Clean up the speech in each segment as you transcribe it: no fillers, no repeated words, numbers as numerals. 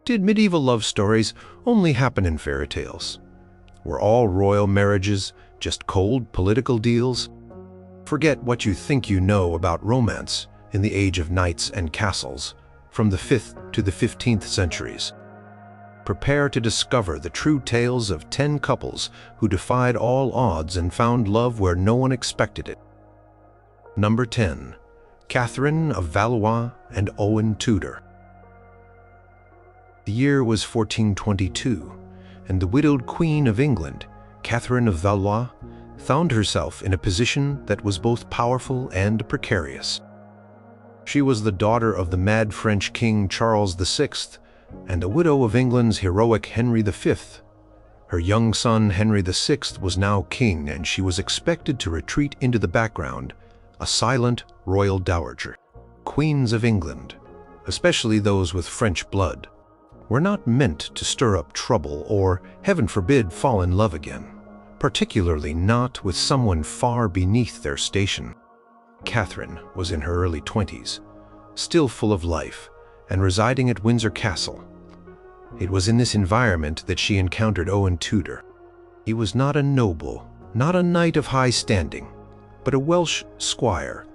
Did medieval love stories only happen in fairy tales? Were all royal marriages just cold political deals? Forget what you think you know about romance in the age of knights and castles, from the 5th to the 15th centuries. Prepare to discover the true tales of 10 couples who defied all odds and found love where no one expected it. Number 10. Catherine of Valois and Owen Tudor. The year was 1422, and the widowed Queen of England, Catherine of Valois, found herself in a position that was both powerful and precarious. She was the daughter of the mad French King Charles VI and a widow of England's heroic Henry V. Her young son Henry VI was now king, and she was expected to retreat into the background, a silent royal dowager. Queens of England, especially those with French blood, were not meant to stir up trouble or, heaven forbid, fall in love again, particularly not with someone far beneath their station. Catherine was in her early 20s, still full of life, and residing at Windsor Castle. It was in this environment that she encountered Owen Tudor. He was not a noble, not a knight of high standing, but a Welsh squire,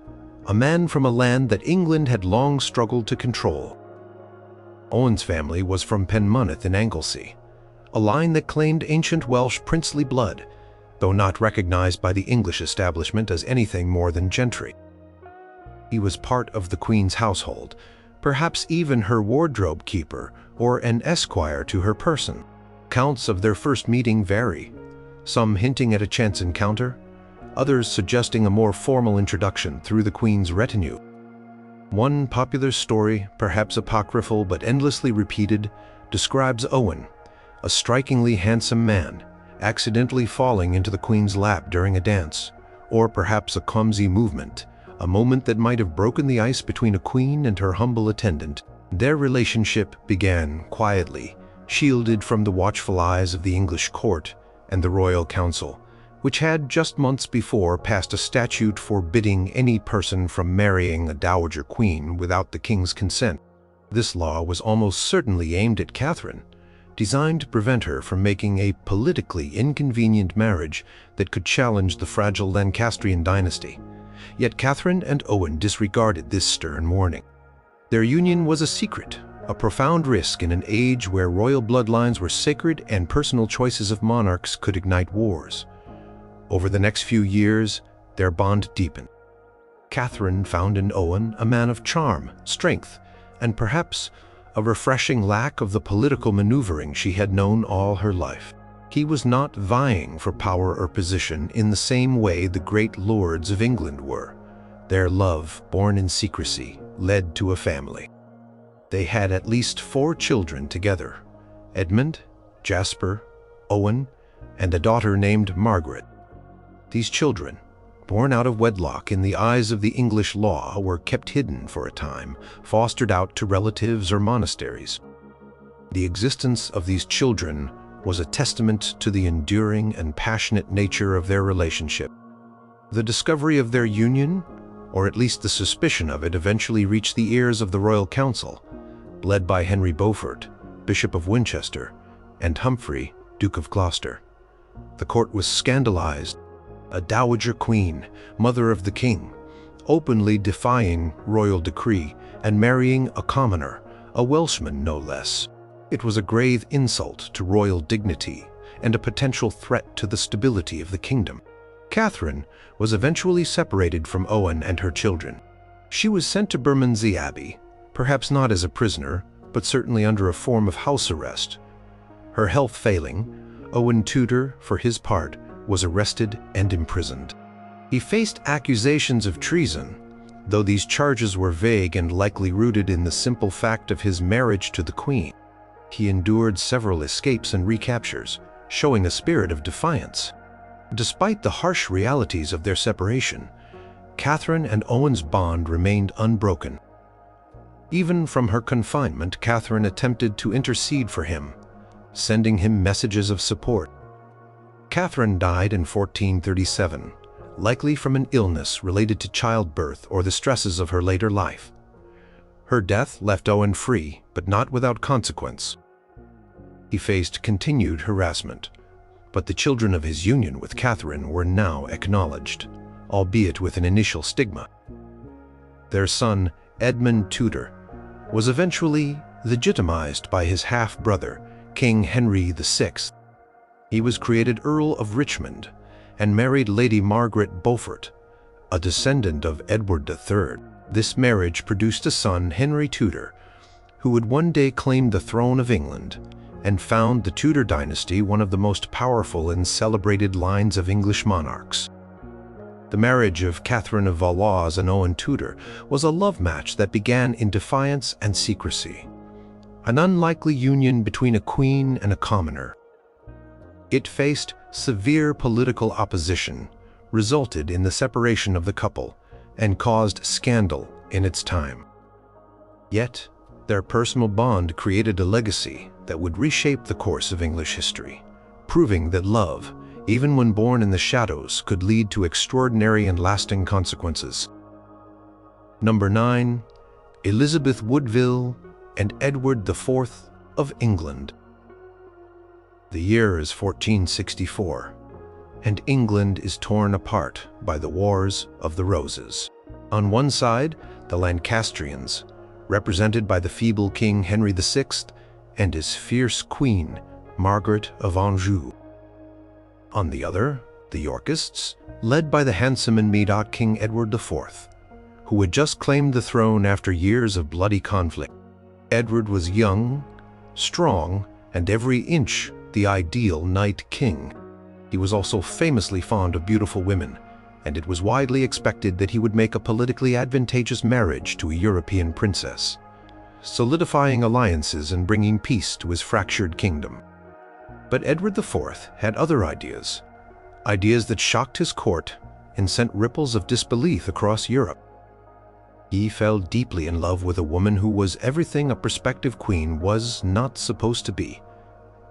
a man from a land that England had long struggled to control. Owen's family was from Penmynnydd in Anglesey, a line that claimed ancient Welsh princely blood, though not recognized by the English establishment as anything more than gentry. He was part of the Queen's household, perhaps even her wardrobe keeper or an esquire to her person. Accounts of their first meeting vary, some hinting at a chance encounter, others suggesting a more formal introduction through the Queen's retinue. One popular story, perhaps apocryphal but endlessly repeated, describes Owen, a strikingly handsome man, accidentally falling into the Queen's lap during a dance, or perhaps a clumsy movement, a moment that might have broken the ice between a queen and her humble attendant. Their relationship began quietly, shielded from the watchful eyes of the English court and the royal council, which had just months before passed a statute forbidding any person from marrying a dowager queen without the king's consent. This law was almost certainly aimed at Catherine, designed to prevent her from making a politically inconvenient marriage that could challenge the fragile Lancastrian dynasty. Yet Catherine and Owen disregarded this stern warning. Their union was a secret, a profound risk in an age where royal bloodlines were sacred and personal choices of monarchs could ignite wars. Over the next few years, their bond deepened. Catherine found in Owen a man of charm, strength, and perhaps a refreshing lack of the political maneuvering she had known all her life. He was not vying for power or position in the same way the great lords of England were. Their love, born in secrecy, led to a family. They had at least 4 children together: Edmund, Jasper, Owen, and a daughter named Margaret. These children, born out of wedlock in the eyes of the English law, were kept hidden for a time, fostered out to relatives or monasteries. The existence of these children was a testament to the enduring and passionate nature of their relationship. The discovery of their union, or at least the suspicion of it, eventually reached the ears of the royal council, led by Henry Beaufort, Bishop of Winchester, and Humphrey, Duke of Gloucester. The court was scandalized. A dowager queen, mother of the king, openly defying royal decree and marrying a commoner, a Welshman no less. It was a grave insult to royal dignity and a potential threat to the stability of the kingdom. Catherine was eventually separated from Owen and her children. She was sent to Bermondsey Abbey, perhaps not as a prisoner, but certainly under a form of house arrest. Her health failing, Owen Tudor, for his part, was arrested and imprisoned. He faced accusations of treason, though these charges were vague and likely rooted in the simple fact of his marriage to the Queen. He endured several escapes and recaptures, showing a spirit of defiance. Despite the harsh realities of their separation, Catherine and Owen's bond remained unbroken. Even from her confinement, Catherine attempted to intercede for him, sending him messages of support. Catherine died in 1437, likely from an illness related to childbirth or the stresses of her later life. Her death left Owen free, but not without consequence. He faced continued harassment, but the children of his union with Catherine were now acknowledged, albeit with an initial stigma. Their son, Edmund Tudor, was eventually legitimized by his half-brother, King Henry VI. He was created Earl of Richmond and married Lady Margaret Beaufort, a descendant of Edward III. This marriage produced a son, Henry Tudor, who would one day claim the throne of England and found the Tudor dynasty, one of the most powerful and celebrated lines of English monarchs. The marriage of Catherine of Valois and Owen Tudor was a love match that began in defiance and secrecy, an unlikely union between a queen and a commoner. It faced severe political opposition, resulted in the separation of the couple, and caused scandal in its time. Yet, their personal bond created a legacy that would reshape the course of English history, proving that love, even when born in the shadows, could lead to extraordinary and lasting consequences. Number 9. Elizabeth Woodville and Edward IV of England. The year is 1464, and England is torn apart by the Wars of the Roses. On one side, the Lancastrians, represented by the feeble King Henry VI and his fierce queen, Margaret of Anjou. On the other, the Yorkists, led by the handsome and Medoc King Edward IV, who had just claimed the throne after years of bloody conflict. Edward was young, strong, and every inch the ideal knight king. He was also famously fond of beautiful women, and it was widely expected that he would make a politically advantageous marriage to a European princess, solidifying alliances and bringing peace to his fractured kingdom. But Edward IV had other ideas that shocked his court and sent ripples of disbelief across Europe. He fell deeply in love with a woman who was everything a prospective queen was not supposed to be,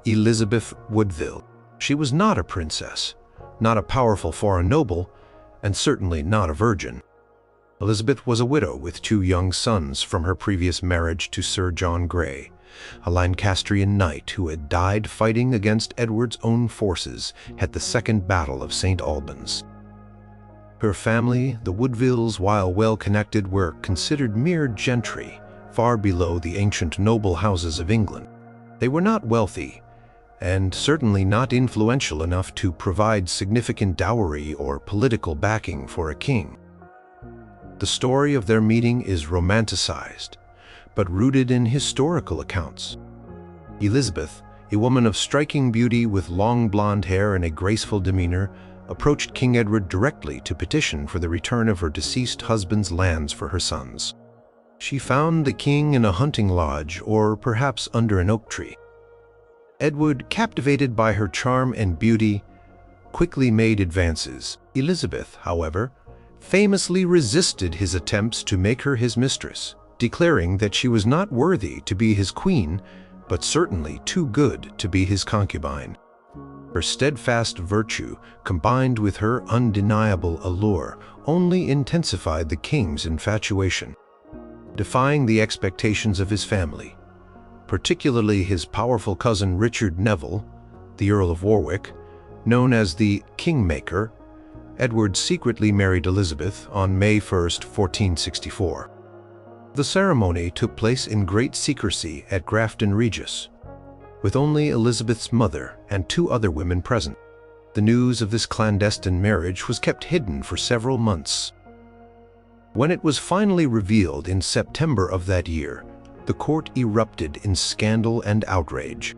Elizabeth Woodville. She was not a princess, not a powerful foreign noble, and certainly not a virgin. Elizabeth was a widow with 2 young sons from her previous marriage to Sir John Grey, a Lancastrian knight who had died fighting against Edward's own forces at the Second Battle of St. Albans. Her family, the Woodvilles, while well-connected, were considered mere gentry, far below the ancient noble houses of England. They were not wealthy, and certainly not influential enough to provide significant dowry or political backing for a king. The story of their meeting is romanticized, but rooted in historical accounts. Elizabeth, a woman of striking beauty with long blonde hair and a graceful demeanor, approached King Edward directly to petition for the return of her deceased husband's lands for her sons. She found the king in a hunting lodge, or perhaps under an oak tree. Edward, captivated by her charm and beauty, quickly made advances. Elizabeth, however, famously resisted his attempts to make her his mistress, declaring that she was not worthy to be his queen, but certainly too good to be his concubine. Her steadfast virtue, combined with her undeniable allure, only intensified the king's infatuation. Defying the expectations of his family, particularly his powerful cousin Richard Neville, the Earl of Warwick, known as the Kingmaker, Edward secretly married Elizabeth on May 1, 1464. The ceremony took place in great secrecy at Grafton Regis, with only Elizabeth's mother and 2 other women present. The news of this clandestine marriage was kept hidden for several months. When it was finally revealed in September of that year, the court erupted in scandal and outrage.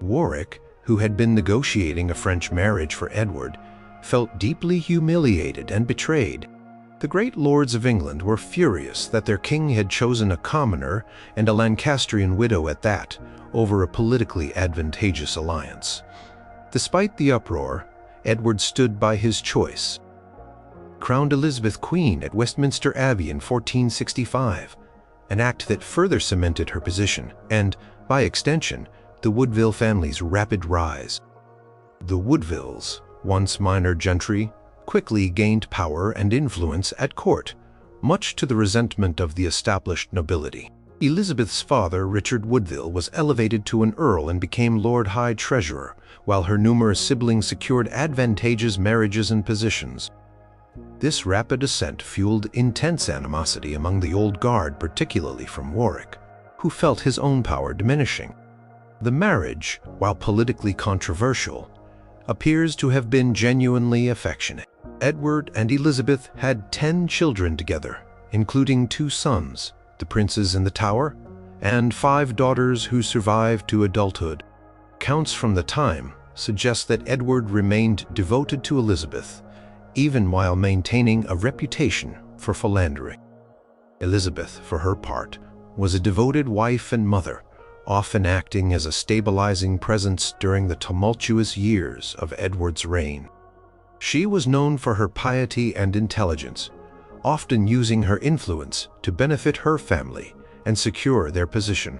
Warwick, who had been negotiating a French marriage for Edward, felt deeply humiliated and betrayed. The great lords of England were furious that their king had chosen a commoner, and a Lancastrian widow at that, over a politically advantageous alliance. Despite the uproar, Edward stood by his choice. Crowned Elizabeth Queen at Westminster Abbey in 1465, an act that further cemented her position and, by extension, the Woodville family's rapid rise. The Woodvilles, once minor gentry, quickly gained power and influence at court, much to the resentment of the established nobility. Elizabeth's father, Richard Woodville, was elevated to an earl and became Lord High Treasurer, while her numerous siblings secured advantageous marriages and positions. This rapid ascent fueled intense animosity among the old guard, particularly from Warwick, who felt his own power diminishing. The marriage, while politically controversial, appears to have been genuinely affectionate. Edward and Elizabeth had 10 children together, including 2 sons, the princes in the Tower, and 5 daughters who survived to adulthood. Accounts from the time suggest that Edward remained devoted to Elizabeth, even while maintaining a reputation for philandering. Elizabeth, for her part, was a devoted wife and mother, often acting as a stabilizing presence during the tumultuous years of Edward's reign. She was known for her piety and intelligence, often using her influence to benefit her family and secure their position.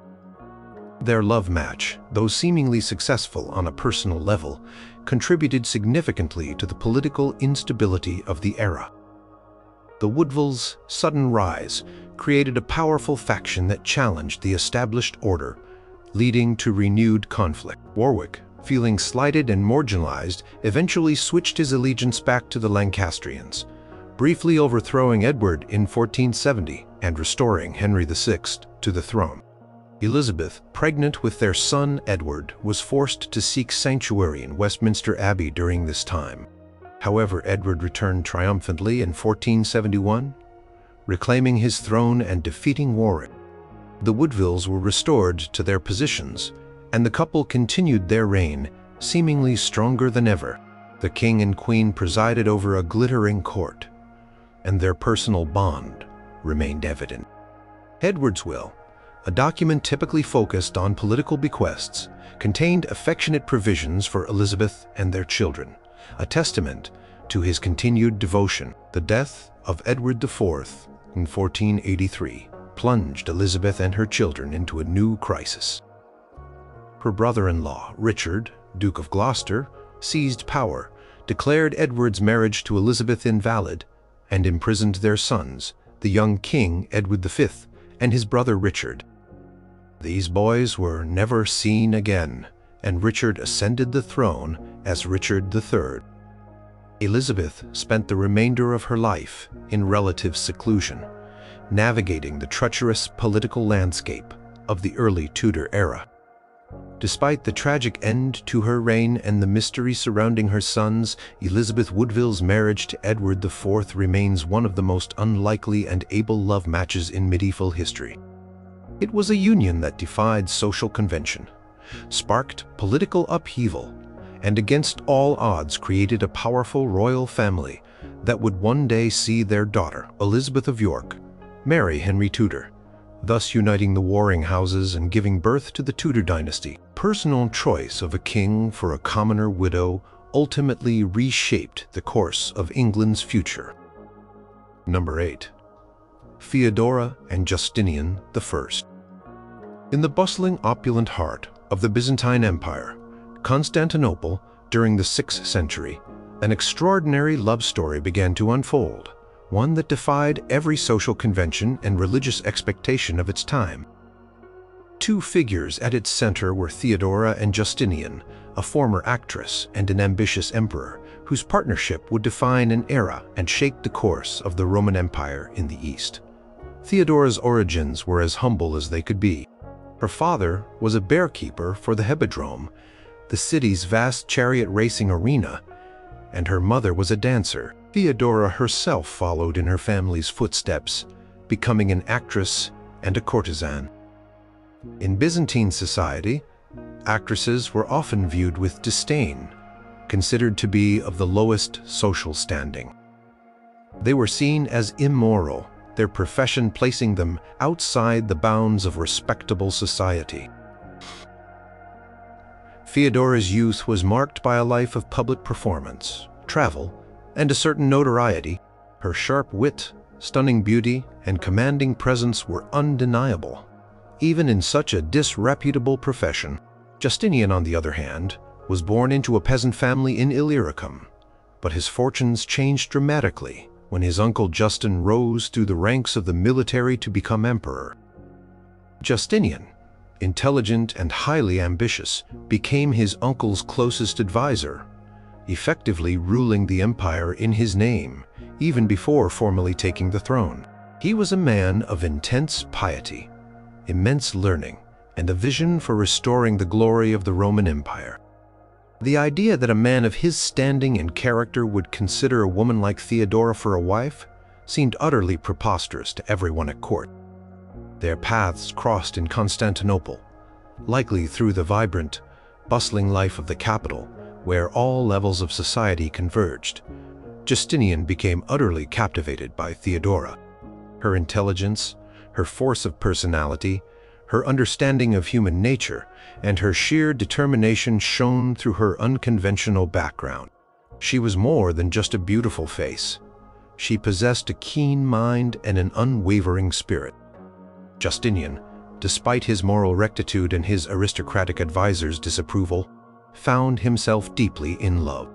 Their love match, though seemingly successful on a personal level, contributed significantly to the political instability of the era. The Woodvilles' sudden rise created a powerful faction that challenged the established order, leading to renewed conflict. Warwick, feeling slighted and marginalized, eventually switched his allegiance back to the Lancastrians, briefly overthrowing Edward in 1470 and restoring Henry VI to the throne. Elizabeth, pregnant with their son Edward, was forced to seek sanctuary in Westminster Abbey during this time. However, Edward returned triumphantly in 1471, reclaiming his throne and defeating Warwick. The Woodvilles were restored to their positions, and the couple continued their reign, seemingly stronger than ever. The king and queen presided over a glittering court, and their personal bond remained evident. Edward's will, a document typically focused on political bequests, contained affectionate provisions for Elizabeth and their children, a testament to his continued devotion. The death of Edward IV in 1483 plunged Elizabeth and her children into a new crisis. Her brother-in-law, Richard, Duke of Gloucester, seized power, declared Edward's marriage to Elizabeth invalid, and imprisoned their sons, the young king Edward V and his brother Richard. These boys were never seen again, and Richard ascended the throne as Richard III. Elizabeth spent the remainder of her life in relative seclusion, navigating the treacherous political landscape of the early Tudor era. Despite the tragic end to her reign and the mystery surrounding her sons, Elizabeth Woodville's marriage to Edward IV remains one of the most unlikely and able love matches in medieval history. It was a union that defied social convention, sparked political upheaval, and against all odds created a powerful royal family that would one day see their daughter, Elizabeth of York, marry Henry Tudor, thus uniting the warring houses and giving birth to the Tudor dynasty. Personal choice of a king for a commoner widow ultimately reshaped the course of England's future. Number 8. Theodora and Justinian I. In the bustling, opulent heart of the Byzantine Empire, Constantinople, during the 6th century, an extraordinary love story began to unfold, one that defied every social convention and religious expectation of its time. 2 figures at its center were Theodora and Justinian, a former actress and an ambitious emperor, whose partnership would define an era and shape the course of the Roman Empire in the East. Theodora's origins were as humble as they could be. Her father was a bearkeeper for the Hippodrome, the city's vast chariot racing arena, and her mother was a dancer. Theodora herself followed in her family's footsteps, becoming an actress and a courtesan. In Byzantine society, actresses were often viewed with disdain, considered to be of the lowest social standing. They were seen as immoral, their profession placing them outside the bounds of respectable society. Theodora's youth was marked by a life of public performance, travel, and a certain notoriety. Her sharp wit, stunning beauty, and commanding presence were undeniable, even in such a disreputable profession. Justinian, on the other hand, was born into a peasant family in Illyricum, but his fortunes changed dramatically when his uncle Justin rose through the ranks of the military to become emperor. Justinian, intelligent and highly ambitious, became his uncle's closest advisor, effectively ruling the empire in his name, even before formally taking the throne. He was a man of intense piety, immense learning, and a vision for restoring the glory of the Roman Empire. The idea that a man of his standing and character would consider a woman like Theodora for a wife seemed utterly preposterous to everyone at court. Their paths crossed in Constantinople, likely through the vibrant, bustling life of the capital, where all levels of society converged. Justinian became utterly captivated by Theodora. Her intelligence, her force of personality, her understanding of human nature, and her sheer determination shone through her unconventional background. She was more than just a beautiful face. She possessed a keen mind and an unwavering spirit. Justinian, despite his moral rectitude and his aristocratic advisors' disapproval, found himself deeply in love.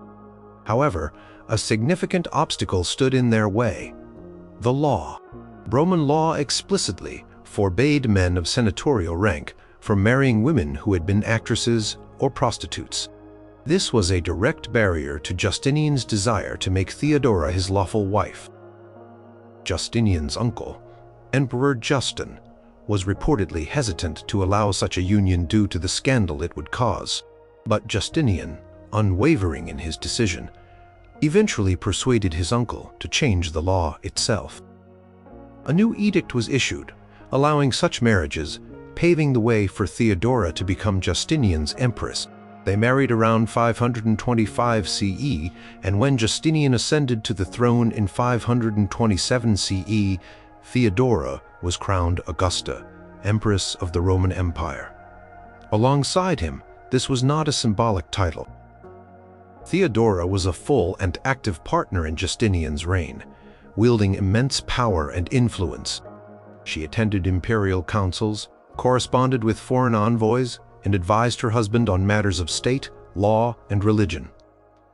However, a significant obstacle stood in their way: the law. Roman law explicitly forbade men of senatorial rank from marrying women who had been actresses or prostitutes. This was a direct barrier to Justinian's desire to make Theodora his lawful wife. Justinian's uncle, Emperor Justin, was reportedly hesitant to allow such a union due to the scandal it would cause. But Justinian, unwavering in his decision, eventually persuaded his uncle to change the law itself. A new edict was issued, allowing such marriages, paving the way for Theodora to become Justinian's empress. They married around 525 CE, and when Justinian ascended to the throne in 527 CE, Theodora was crowned Augusta, Empress of the Roman Empire. Alongside him, this was not a symbolic title. Theodora was a full and active partner in Justinian's reign, wielding immense power and influence. She attended imperial councils, corresponded with foreign envoys, and advised her husband on matters of state, law, and religion.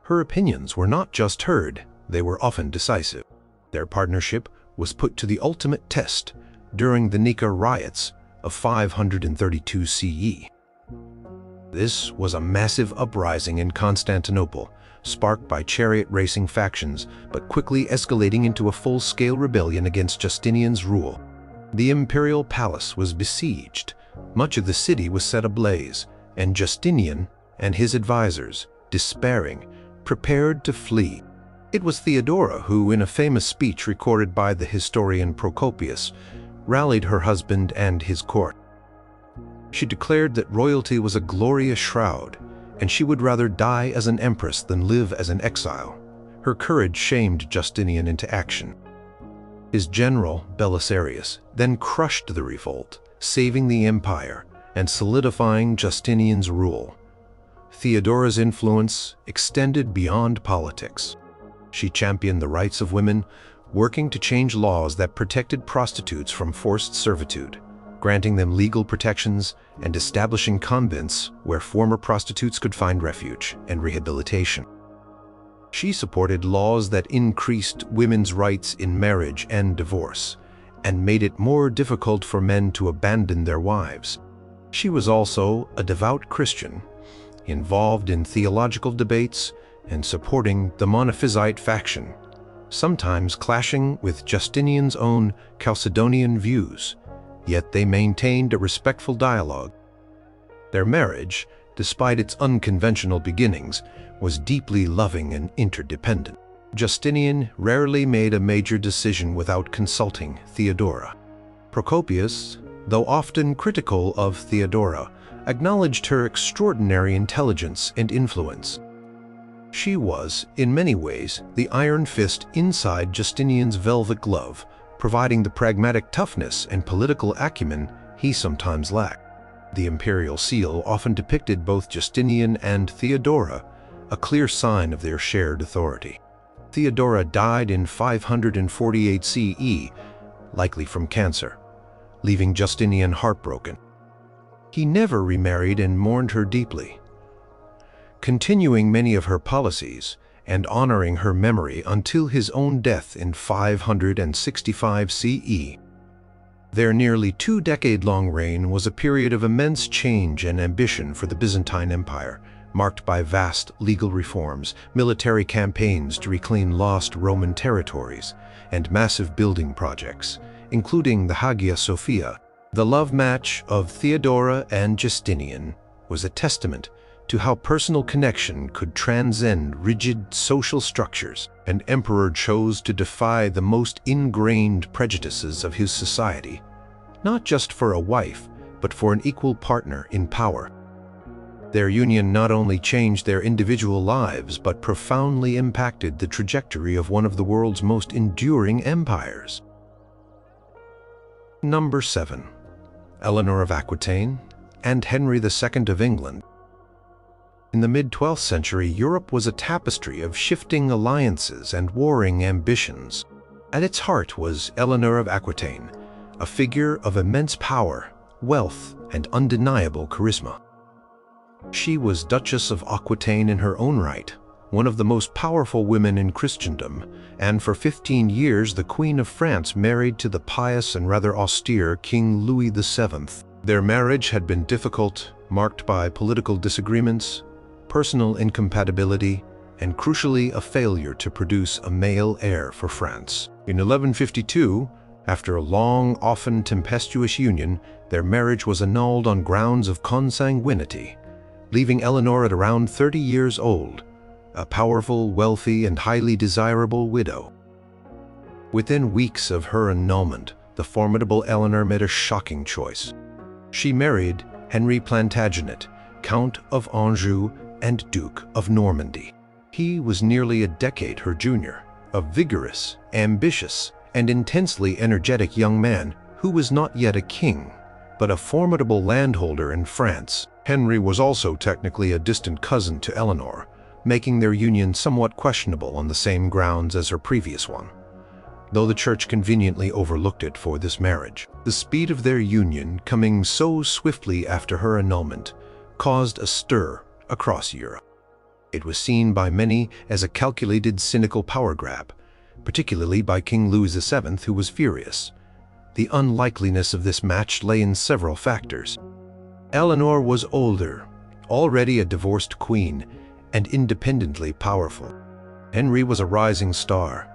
Her opinions were not just heard, they were often decisive. Their partnership was put to the ultimate test during the Nika riots of 532 CE. This was a massive uprising in Constantinople, sparked by chariot racing factions, but quickly escalating into a full-scale rebellion against Justinian's rule. The imperial palace was besieged, much of the city was set ablaze, and Justinian and his advisors, despairing, prepared to flee. It was Theodora who, in a famous speech recorded by the historian Procopius, rallied her husband and his court. She declared that royalty was a glorious shroud, and she would rather die as an empress than live as an exile. Her courage shamed Justinian into action. His general, Belisarius, then crushed the revolt, saving the empire and solidifying Justinian's rule. Theodora's influence extended beyond politics. She championed the rights of women, working to change laws that protected prostitutes from forced servitude, granting them legal protections and establishing convents where former prostitutes could find refuge and rehabilitation. She supported laws that increased women's rights in marriage and divorce, and made it more difficult for men to abandon their wives. She was also a devout Christian, involved in theological debates and supporting the Monophysite faction, sometimes clashing with Justinian's own Chalcedonian views, yet they maintained a respectful dialogue. Their marriage, despite its unconventional beginnings, was deeply loving and interdependent. Justinian rarely made a major decision without consulting Theodora. Procopius, though often critical of Theodora, acknowledged her extraordinary intelligence and influence. She was, in many ways, the iron fist inside Justinian's velvet glove, providing the pragmatic toughness and political acumen he sometimes lacked. The imperial seal often depicted both Justinian and Theodora, a clear sign of their shared authority. Theodora died in 548 CE, likely from cancer, leaving Justinian heartbroken. He never remarried and mourned her deeply, continuing many of her policies and honoring her memory until his own death in 565 CE. Their nearly two-decade-long reign was a period of immense change and ambition for the Byzantine Empire, marked by vast legal reforms, military campaigns to reclaim lost Roman territories, and massive building projects, including the Hagia Sophia. The love match of Theodora and Justinian was a testament to how personal connection could transcend rigid social structures. An emperor chose to defy the most ingrained prejudices of his society, not just for a wife, but for an equal partner in power. Their union not only changed their individual lives, but profoundly impacted the trajectory of one of the world's most enduring empires. Number 7. Eleanor of Aquitaine and Henry II of England. In the mid-12th century, Europe was a tapestry of shifting alliances and warring ambitions. At its heart was Eleanor of Aquitaine, a figure of immense power, wealth, and undeniable charisma. She was Duchess of Aquitaine in her own right, one of the most powerful women in Christendom, and for 15 years the Queen of France married to the pious and rather austere King Louis VII. Their marriage had been difficult, marked by political disagreements, personal incompatibility, and crucially a failure to produce a male heir for France. In 1152, after a long, often tempestuous union, their marriage was annulled on grounds of consanguinity, leaving Eleanor at around 30 years old, a powerful, wealthy, and highly desirable widow. Within weeks of her annulment, the formidable Eleanor made a shocking choice. She married Henry Plantagenet, Count of Anjou and Duke of Normandy. He was nearly a decade her junior, a vigorous, ambitious, and intensely energetic young man who was not yet a king, but a formidable landholder in France. Henry was also technically a distant cousin to Eleanor, making their union somewhat questionable on the same grounds as her previous one, though the church conveniently overlooked it for this marriage. The speed of their union, coming so swiftly after her annulment, caused a stir across Europe. It was seen by many as a calculated, cynical power grab, particularly by King Louis VII, who was furious. The unlikeliness of this match lay in several factors. Eleanor was older, already a divorced queen, and independently powerful. Henry was a rising star,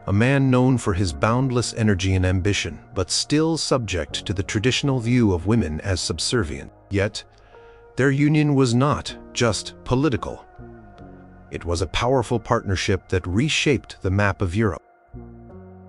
a man known for his boundless energy and ambition, but still subject to the traditional view of women as subservient. Yet, their union was not just political. It was a powerful partnership that reshaped the map of Europe.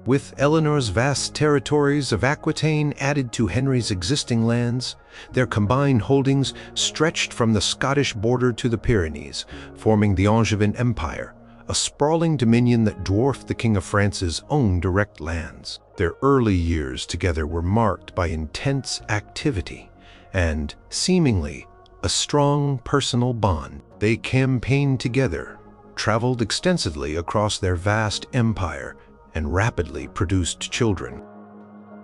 With Eleanor's vast territories of Aquitaine added to Henry's existing lands, their combined holdings stretched from the Scottish border to the Pyrenees, forming the Angevin Empire, a sprawling dominion that dwarfed the King of France's own direct lands. Their early years together were marked by intense activity and, seemingly, a strong personal bond. They campaigned together, traveled extensively across their vast empire, and rapidly produced children.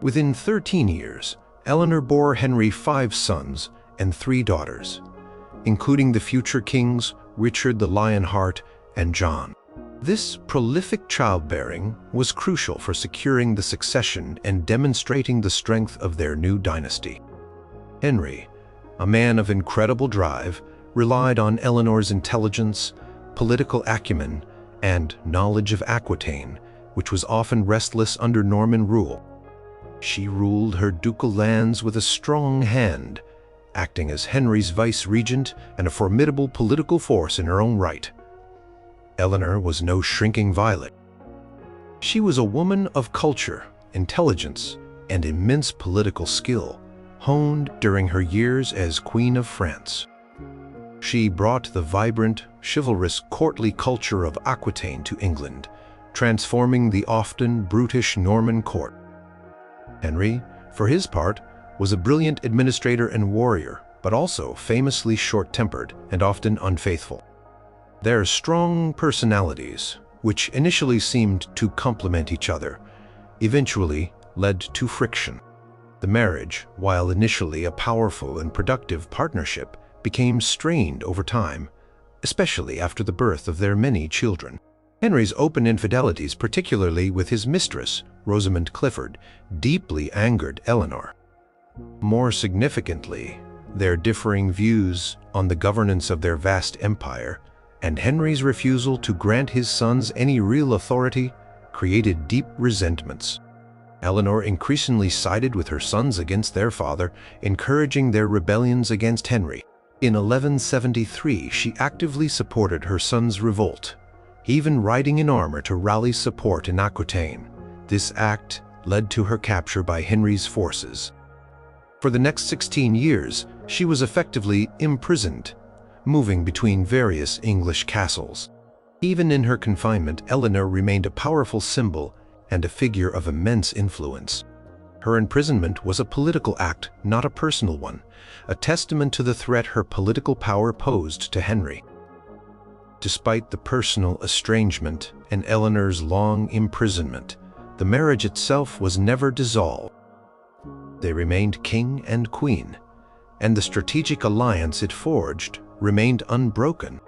Within 13 years, Eleanor bore Henry 5 sons and 3 daughters, including the future kings Richard the Lionheart and John. This prolific childbearing was crucial for securing the succession and demonstrating the strength of their new dynasty. Henry, a man of incredible drive, relied on Eleanor's intelligence, political acumen, and knowledge of Aquitaine, which was often restless under Norman rule. She ruled her ducal lands with a strong hand, acting as Henry's vice-regent and a formidable political force in her own right. Eleanor was no shrinking violet. She was a woman of culture, intelligence, and immense political skill, honed during her years as Queen of France. She brought the vibrant, chivalrous, courtly culture of Aquitaine to England, transforming the often brutish Norman court. Henry, for his part, was a brilliant administrator and warrior, but also famously short-tempered and often unfaithful. Their strong personalities, which initially seemed to complement each other, eventually led to friction. The marriage, while initially a powerful and productive partnership, became strained over time, especially after the birth of their many children. Henry's open infidelities, particularly with his mistress, Rosamund Clifford, deeply angered Eleanor. More significantly, their differing views on the governance of their vast empire and Henry's refusal to grant his sons any real authority created deep resentments. Eleanor increasingly sided with her sons against their father, encouraging their rebellions against Henry. In 1173, she actively supported her son's revolt, even riding in armor to rally support in Aquitaine. This act led to her capture by Henry's forces. For the next 16 years, she was effectively imprisoned, moving between various English castles. Even in her confinement, Eleanor remained a powerful symbol and a figure of immense influence. Her imprisonment was a political act, not a personal one, a testament to the threat her political power posed to Henry. Despite the personal estrangement and Eleanor's long imprisonment, the marriage itself was never dissolved. They remained king and queen, and the strategic alliance it forged remained unbroken.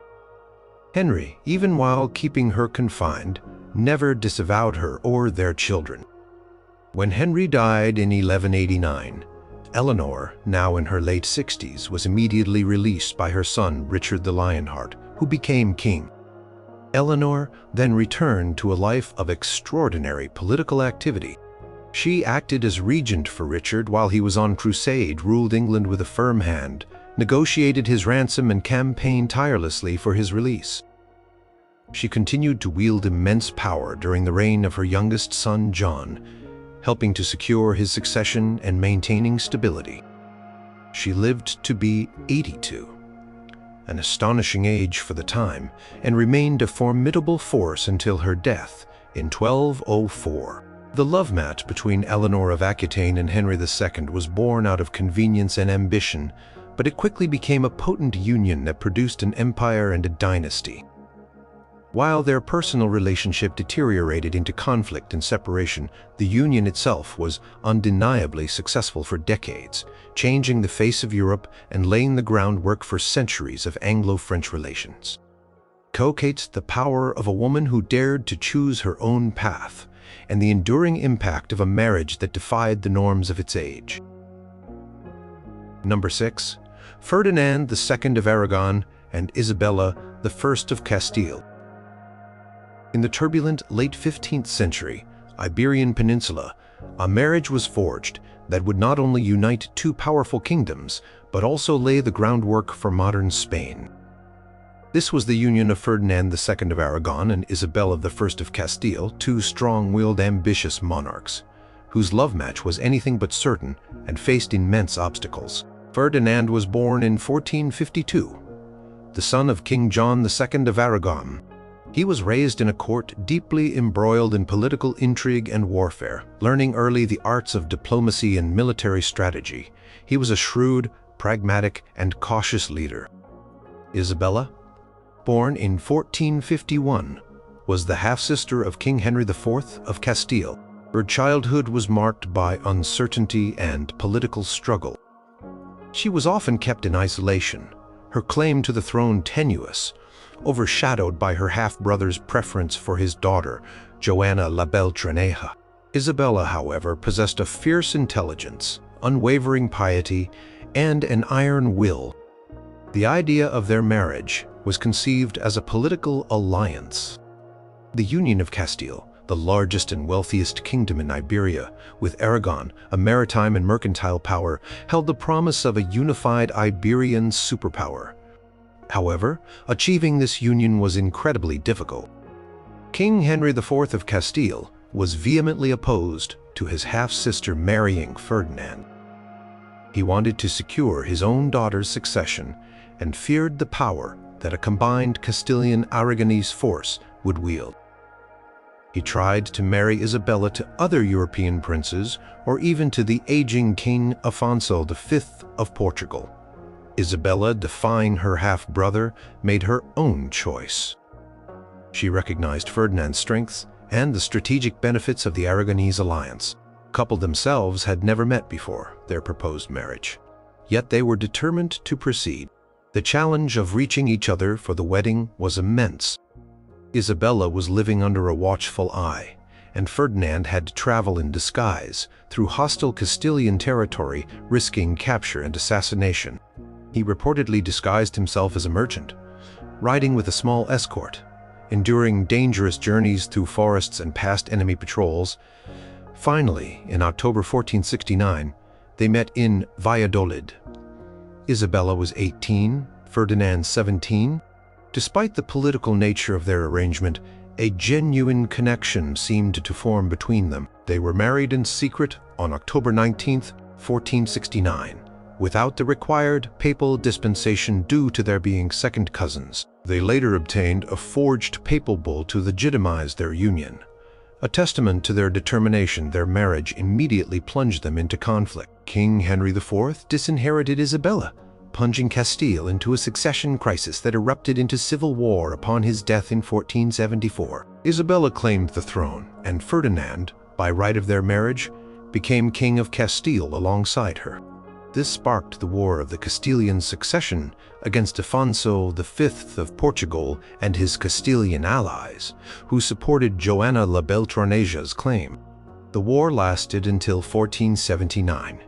Henry, even while keeping her confined, never disavowed her or their children. When Henry died in 1189, Eleanor, now in her late 60s, was immediately released by her son Richard the Lionheart, who became king. Eleanor then returned to a life of extraordinary political activity. She acted as regent for Richard while he was on crusade, ruled England with a firm hand, negotiated his ransom, and campaigned tirelessly for his release. She continued to wield immense power during the reign of her youngest son, John, helping to secure his succession and maintaining stability. She lived to be 82, an astonishing age for the time, and remained a formidable force until her death in 1204. The love match between Eleanor of Aquitaine and Henry II was born out of convenience and ambition, but it quickly became a potent union that produced an empire and a dynasty. While their personal relationship deteriorated into conflict and separation, the union itself was undeniably successful for decades, changing the face of Europe and laying the groundwork for centuries of Anglo-French relations. Inculcates the power of a woman who dared to choose her own path, and the enduring impact of a marriage that defied the norms of its age. Number 6. Ferdinand II of Aragon and Isabella I of Castile. In the turbulent late 15th century Iberian Peninsula, a marriage was forged that would not only unite two powerful kingdoms, but also lay the groundwork for modern Spain. This was the union of Ferdinand II of Aragon and Isabella I of Castile, two strong-willed, ambitious monarchs, whose love match was anything but certain and faced immense obstacles. Ferdinand was born in 1452, the son of King John II of Aragon. He was raised in a court deeply embroiled in political intrigue and warfare. Learning early the arts of diplomacy and military strategy, he was a shrewd, pragmatic, and cautious leader. Isabella, born in 1451, was the half-sister of King Henry IV of Castile. Her childhood was marked by uncertainty and political struggle. She was often kept in isolation, her claim to the throne tenuous, overshadowed by her half-brother's preference for his daughter, Joanna la Beltraneja. Isabella, however, possessed a fierce intelligence, unwavering piety, and an iron will. The idea of their marriage was conceived as a political alliance. The Union of Castile, the largest and wealthiest kingdom in Iberia, with Aragon, a maritime and mercantile power, held the promise of a unified Iberian superpower. However, achieving this union was incredibly difficult. King Henry IV of Castile was vehemently opposed to his half-sister marrying Ferdinand. He wanted to secure his own daughter's succession and feared the power that a combined Castilian-Aragonese force would wield. He tried to marry Isabella to other European princes or even to the aging King Afonso V of Portugal. Isabella, defying her half-brother, made her own choice. She recognized Ferdinand's strengths and the strategic benefits of the Aragonese alliance. The couple themselves had never met before their proposed marriage, yet they were determined to proceed. The challenge of reaching each other for the wedding was immense. Isabella was living under a watchful eye, and Ferdinand had to travel in disguise through hostile Castilian territory, risking capture and assassination. He reportedly disguised himself as a merchant, riding with a small escort, enduring dangerous journeys through forests and past enemy patrols. Finally, in October 1469, they met in Valladolid. Isabella was 18, Ferdinand 17. Despite the political nature of their arrangement, a genuine connection seemed to form between them. They were married in secret on October 19, 1469, without the required papal dispensation due to their being second cousins. They later obtained a forged papal bull to legitimize their union. A testament to their determination, their marriage immediately plunged them into conflict. King Henry IV disinherited Isabella, plunging Castile into a succession crisis that erupted into civil war upon his death in 1474. Isabella claimed the throne, and Ferdinand, by right of their marriage, became King of Castile alongside her. This sparked the War of the Castilian Succession against Afonso V of Portugal and his Castilian allies, who supported Joanna la Beltraneja's claim. The war lasted until 1479,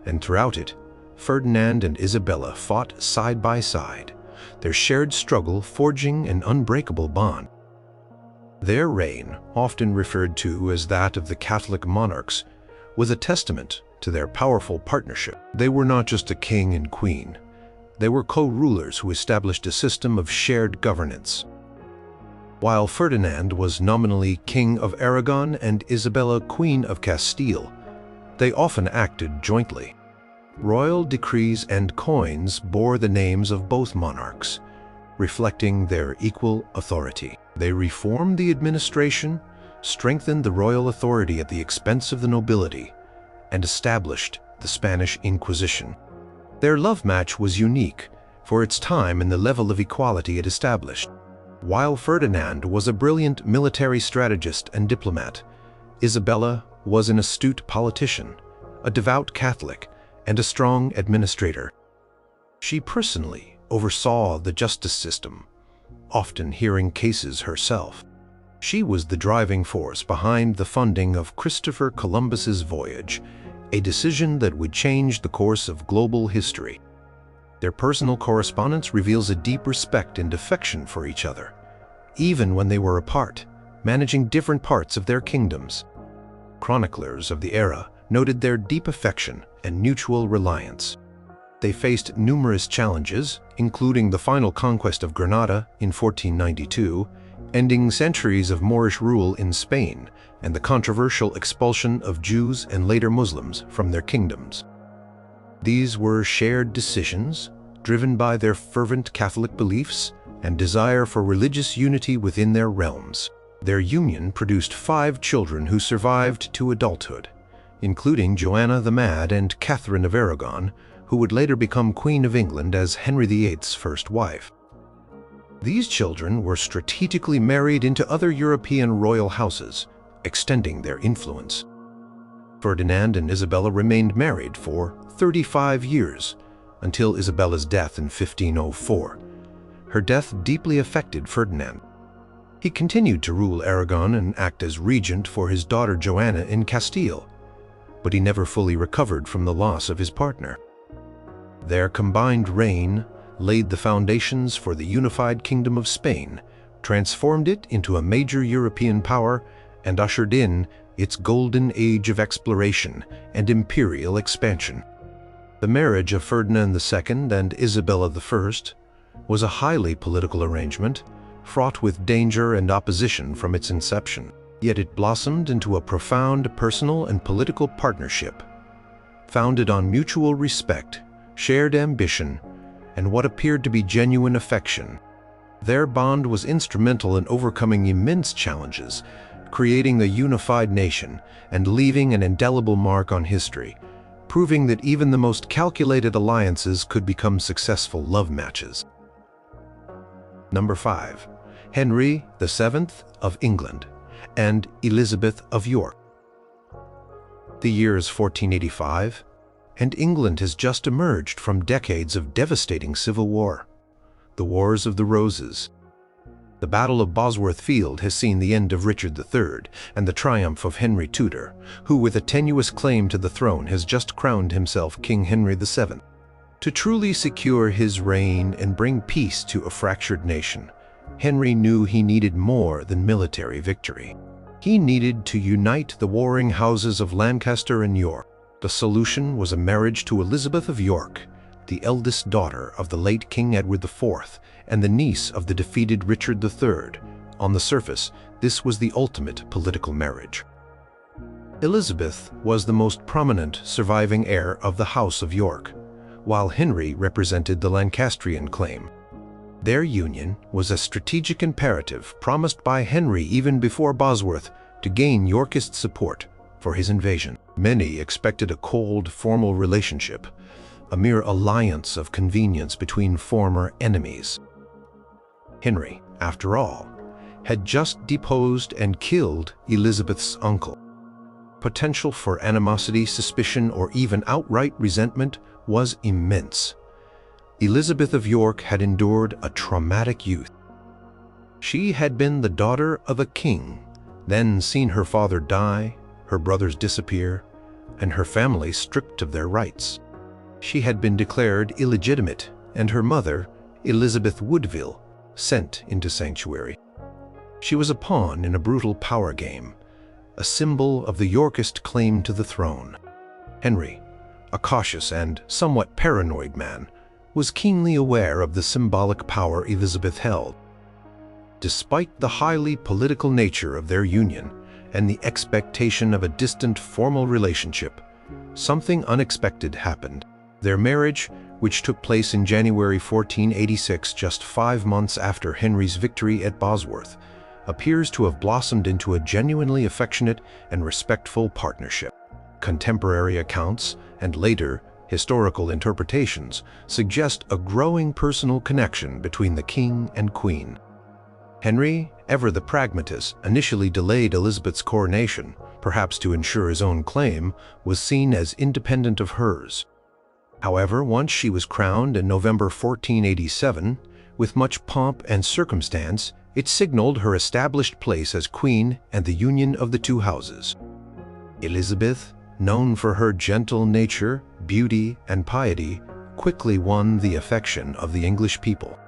and throughout it, Ferdinand and Isabella fought side by side, their shared struggle forging an unbreakable bond. Their reign, often referred to as that of the Catholic monarchs, was a testament to their powerful partnership. They were not just a king and queen. They were co-rulers who established a system of shared governance. While Ferdinand was nominally King of Aragon and Isabella Queen of Castile, they often acted jointly. Royal decrees and coins bore the names of both monarchs, reflecting their equal authority. They reformed the administration, strengthened the royal authority at the expense of the nobility, and established the Spanish Inquisition. Their love match was unique for its time and the level of equality it established. While Ferdinand was a brilliant military strategist and diplomat, Isabella was an astute politician, a devout Catholic, and a strong administrator. She personally oversaw the justice system, often hearing cases herself. She was the driving force behind the funding of Christopher Columbus's voyage, a decision that would change the course of global history. Their personal correspondence reveals a deep respect and affection for each other, even when they were apart, managing different parts of their kingdoms. Chroniclers of the era noted their deep affection and mutual reliance. They faced numerous challenges, including the final conquest of Granada in 1492, ending centuries of Moorish rule in Spain, and the controversial expulsion of Jews and later Muslims from their kingdoms. These were shared decisions, driven by their fervent Catholic beliefs and desire for religious unity within their realms. Their union produced 5 children who survived to adulthood, including Joanna the Mad and Catherine of Aragon, who would later become Queen of England as Henry VIII's first wife. These children were strategically married into other European royal houses, extending their influence. Ferdinand and Isabella remained married for 35 years, until Isabella's death in 1504. Her death deeply affected Ferdinand. He continued to rule Aragon and act as regent for his daughter Joanna in Castile, but he never fully recovered from the loss of his partner. Their combined reign laid the foundations for the unified Kingdom of Spain, transformed it into a major European power, and ushered in its golden age of exploration and imperial expansion. The marriage of Ferdinand II and Isabella I was a highly political arrangement, fraught with danger and opposition from its inception. Yet it blossomed into a profound personal and political partnership, founded on mutual respect, shared ambition, and what appeared to be genuine affection. Their bond was instrumental in overcoming immense challenges, creating a unified nation, and leaving an indelible mark on history, proving that even the most calculated alliances could become successful love matches. Number 5. Henry VII of England and Elizabeth of York. The years 1485, and England has just emerged from decades of devastating civil war. The Wars of the Roses. The Battle of Bosworth Field has seen the end of Richard III and the triumph of Henry Tudor, who with a tenuous claim to the throne has just crowned himself King Henry VII. To truly secure his reign and bring peace to a fractured nation, Henry knew he needed more than military victory. He needed to unite the warring houses of Lancaster and York. The solution was a marriage to Elizabeth of York, the eldest daughter of the late King Edward IV and the niece of the defeated Richard III. On the surface, this was the ultimate political marriage. Elizabeth was the most prominent surviving heir of the House of York, while Henry represented the Lancastrian claim. Their union was a strategic imperative promised by Henry even before Bosworth to gain Yorkist support for his invasion. Many expected a cold, formal relationship, a mere alliance of convenience between former enemies. Henry, after all, had just deposed and killed Elizabeth's uncle. Potential for animosity, suspicion, or even outright resentment was immense. Elizabeth of York had endured a traumatic youth. She had been the daughter of a king, then seen her father die, her brothers disappear, and her family stripped of their rights. She had been declared illegitimate, and her mother, Elizabeth Woodville, sent into sanctuary. She was a pawn in a brutal power game, a symbol of the Yorkist claim to the throne. Henry, a cautious and somewhat paranoid man, was keenly aware of the symbolic power Elizabeth held. Despite the highly political nature of their union and the expectation of a distant formal relationship, something unexpected happened. Their marriage, which took place in January 1486, just 5 months after Henry's victory at Bosworth, appears to have blossomed into a genuinely affectionate and respectful partnership. Contemporary accounts and later historical interpretations suggest a growing personal connection between the king and queen. Henry, ever the pragmatist, initially delayed Elizabeth's coronation, perhaps to ensure his own claim, was seen as independent of hers. However, once she was crowned in November 1487, with much pomp and circumstance, it signaled her established place as queen and the union of the two houses. Elizabeth, known for her gentle nature, beauty, and piety, quickly won the affection of the English people.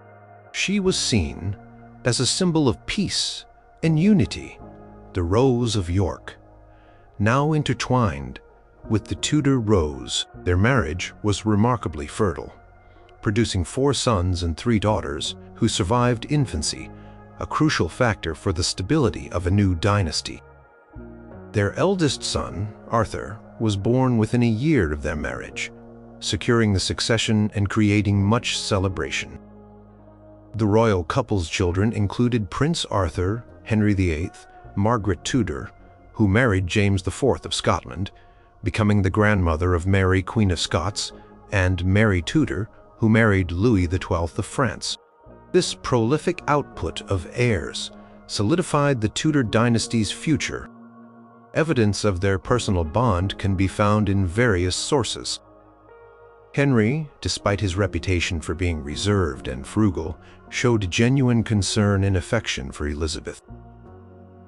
She was seen as a symbol of peace and unity, the Rose of York. Now intertwined with the Tudor rose, their marriage was remarkably fertile, producing 4 sons and 3 daughters who survived infancy, a crucial factor for the stability of a new dynasty. Their eldest son, Arthur, was born within a year of their marriage, securing the succession and creating much celebration. The royal couple's children included Prince Arthur, Henry VIII, Margaret Tudor, who married James IV of Scotland, becoming the grandmother of Mary, Queen of Scots, and Mary Tudor, who married Louis XII of France. This prolific output of heirs solidified the Tudor dynasty's future. Evidence of their personal bond can be found in various sources. Henry, despite his reputation for being reserved and frugal, showed genuine concern and affection for Elizabeth.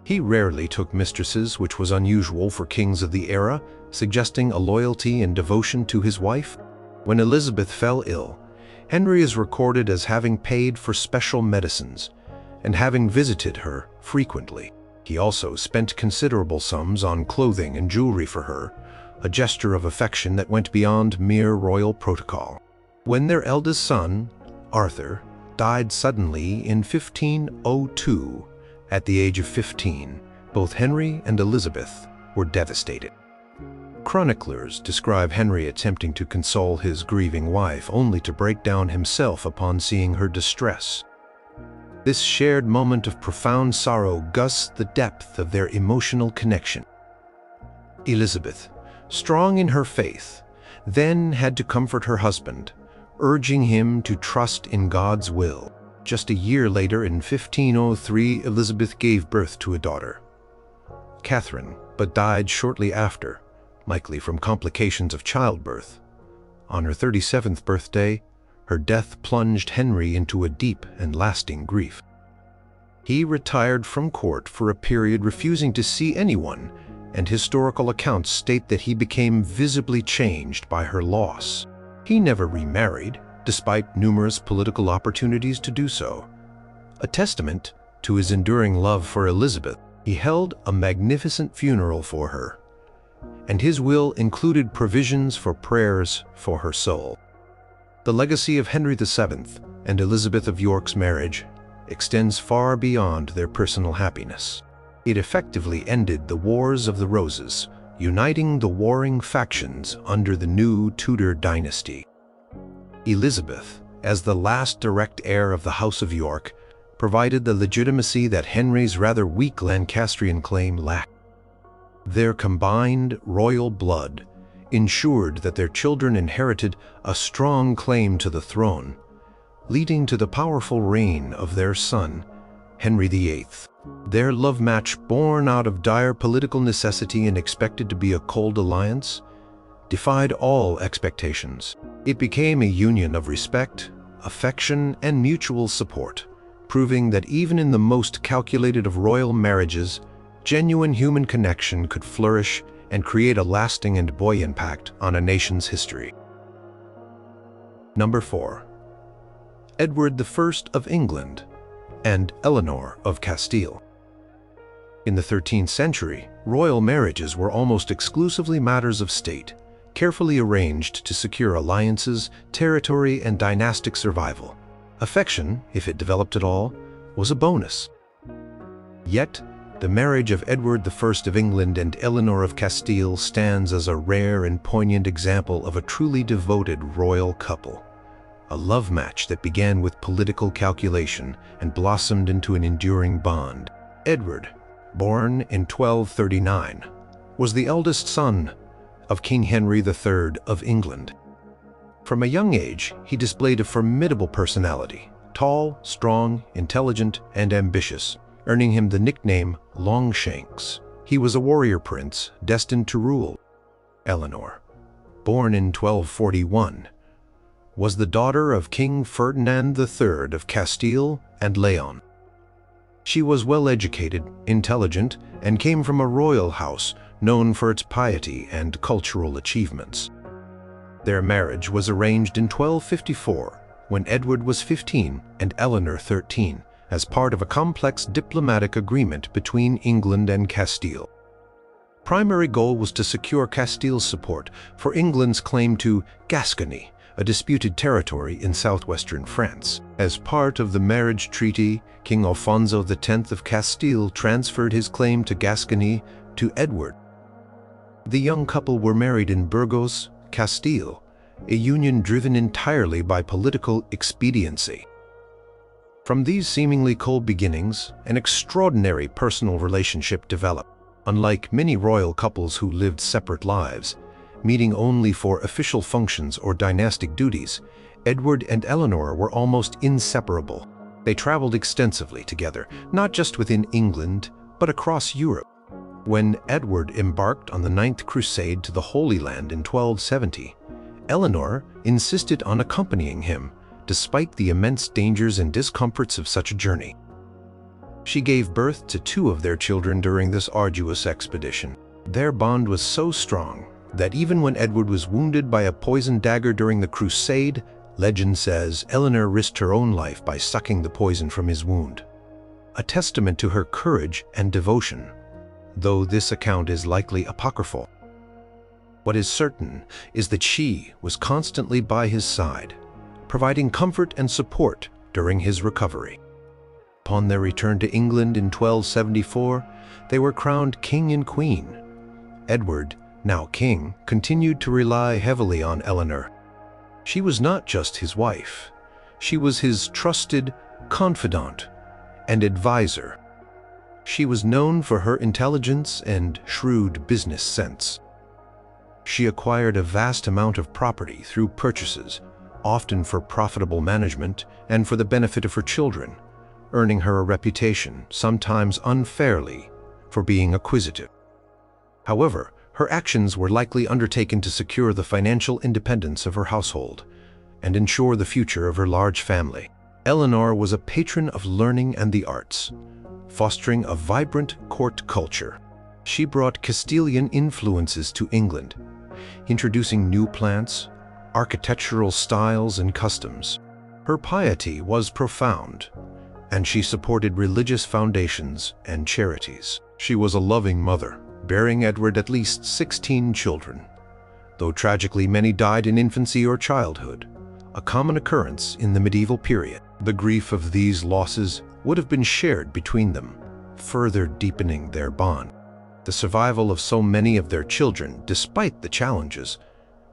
He rarely took mistresses, which was unusual for kings of the era, suggesting a loyalty and devotion to his wife. When Elizabeth fell ill, Henry is recorded as having paid for special medicines and having visited her frequently. He also spent considerable sums on clothing and jewelry for her, a gesture of affection that went beyond mere royal protocol. When their eldest son, Arthur, died suddenly in 1502, at the age of 15, both Henry and Elizabeth were devastated. Chroniclers describe Henry attempting to console his grieving wife only to break down himself upon seeing her distress. This shared moment of profound sorrow gussed the depth of their emotional connection. Elizabeth, strong in her faith, then had to comfort her husband, urging him to trust in God's will. Just a year later, in 1503, Elizabeth gave birth to a daughter, Catherine, but died shortly after, likely from complications of childbirth, on her 37th birthday, her death plunged Henry into a deep and lasting grief. He retired from court for a period, refusing to see anyone, and historical accounts state that he became visibly changed by her loss. He never remarried, despite numerous political opportunities to do so. A testament to his enduring love for Elizabeth, he held a magnificent funeral for her, and his will included provisions for prayers for her soul. The legacy of Henry VII and Elizabeth of York's marriage extends far beyond their personal happiness. It effectively ended the Wars of the Roses, uniting the warring factions under the new Tudor dynasty. Elizabeth, as the last direct heir of the House of York, provided the legitimacy that Henry's rather weak Lancastrian claim lacked. Their combined royal blood ensured that their children inherited a strong claim to the throne, leading to the powerful reign of their son, Henry VIII. Their love match, born out of dire political necessity and expected to be a cold alliance, defied all expectations. It became a union of respect, affection, and mutual support, proving that even in the most calculated of royal marriages, genuine human connection could flourish and create a lasting and buoyant impact on a nation's history. Number 4. Edward I of England and Eleanor of Castile. In the 13th century, royal marriages were almost exclusively matters of state, carefully arranged to secure alliances, territory, and dynastic survival. Affection, if it developed at all, was a bonus. Yet, the marriage of Edward I of England and Eleanor of Castile stands as a rare and poignant example of a truly devoted royal couple. A love match that began with political calculation and blossomed into an enduring bond. Edward, born in 1239, was the eldest son of King Henry III of England. From a young age, he displayed a formidable personality, tall, strong, intelligent, and ambitious, earning him the nickname Longshanks. He was a warrior prince destined to rule. Eleanor, born in 1241, was the daughter of King Ferdinand III of Castile and Leon. She was well-educated, intelligent, and came from a royal house known for its piety and cultural achievements. Their marriage was arranged in 1254, when Edward was 15 and Eleanor 13, as part of a complex diplomatic agreement between England and Castile. Primary goal was to secure Castile's support for England's claim to Gascony, a disputed territory in southwestern France. As part of the marriage treaty, King Alfonso X of Castile transferred his claim to Gascony to Edward. The young couple were married in Burgos, Castile, a union driven entirely by political expediency. From these seemingly cold beginnings, an extraordinary personal relationship developed. Unlike many royal couples who lived separate lives, meeting only for official functions or dynastic duties, Edward and Eleanor were almost inseparable. They traveled extensively together, not just within England, but across Europe. When Edward embarked on the Ninth Crusade to the Holy Land in 1270, Eleanor insisted on accompanying him, despite the immense dangers and discomforts of such a journey. She gave birth to 2 of their children during this arduous expedition. Their bond was so strong that even when Edward was wounded by a poisoned dagger during the crusade, legend says Eleanor risked her own life by sucking the poison from his wound. A testament to her courage and devotion, though this account is likely apocryphal. What is certain is that she was constantly by his side, providing comfort and support during his recovery. Upon their return to England in 1274, they were crowned king and queen. Edward, now king, continued to rely heavily on Eleanor. She was not just his wife. She was his trusted confidant and advisor. She was known for her intelligence and shrewd business sense. She acquired a vast amount of property through purchases, often for profitable management and for the benefit of her children, earning her a reputation, sometimes unfairly, for being acquisitive. However, Her actions were likely undertaken to secure the financial independence of her household and ensure the future of her large family. Eleanor was a patron of learning and the arts, fostering a vibrant court culture. She brought Castilian influences to England, introducing new plants, architectural styles, and customs. Her piety was profound, and she supported religious foundations and charities. She was a loving mother, bearing Edward at least 16 children, though tragically many died in infancy or childhood, a common occurrence in the medieval period. The grief of these losses would have been shared between them, further deepening their bond. The survival of so many of their children, despite the challenges,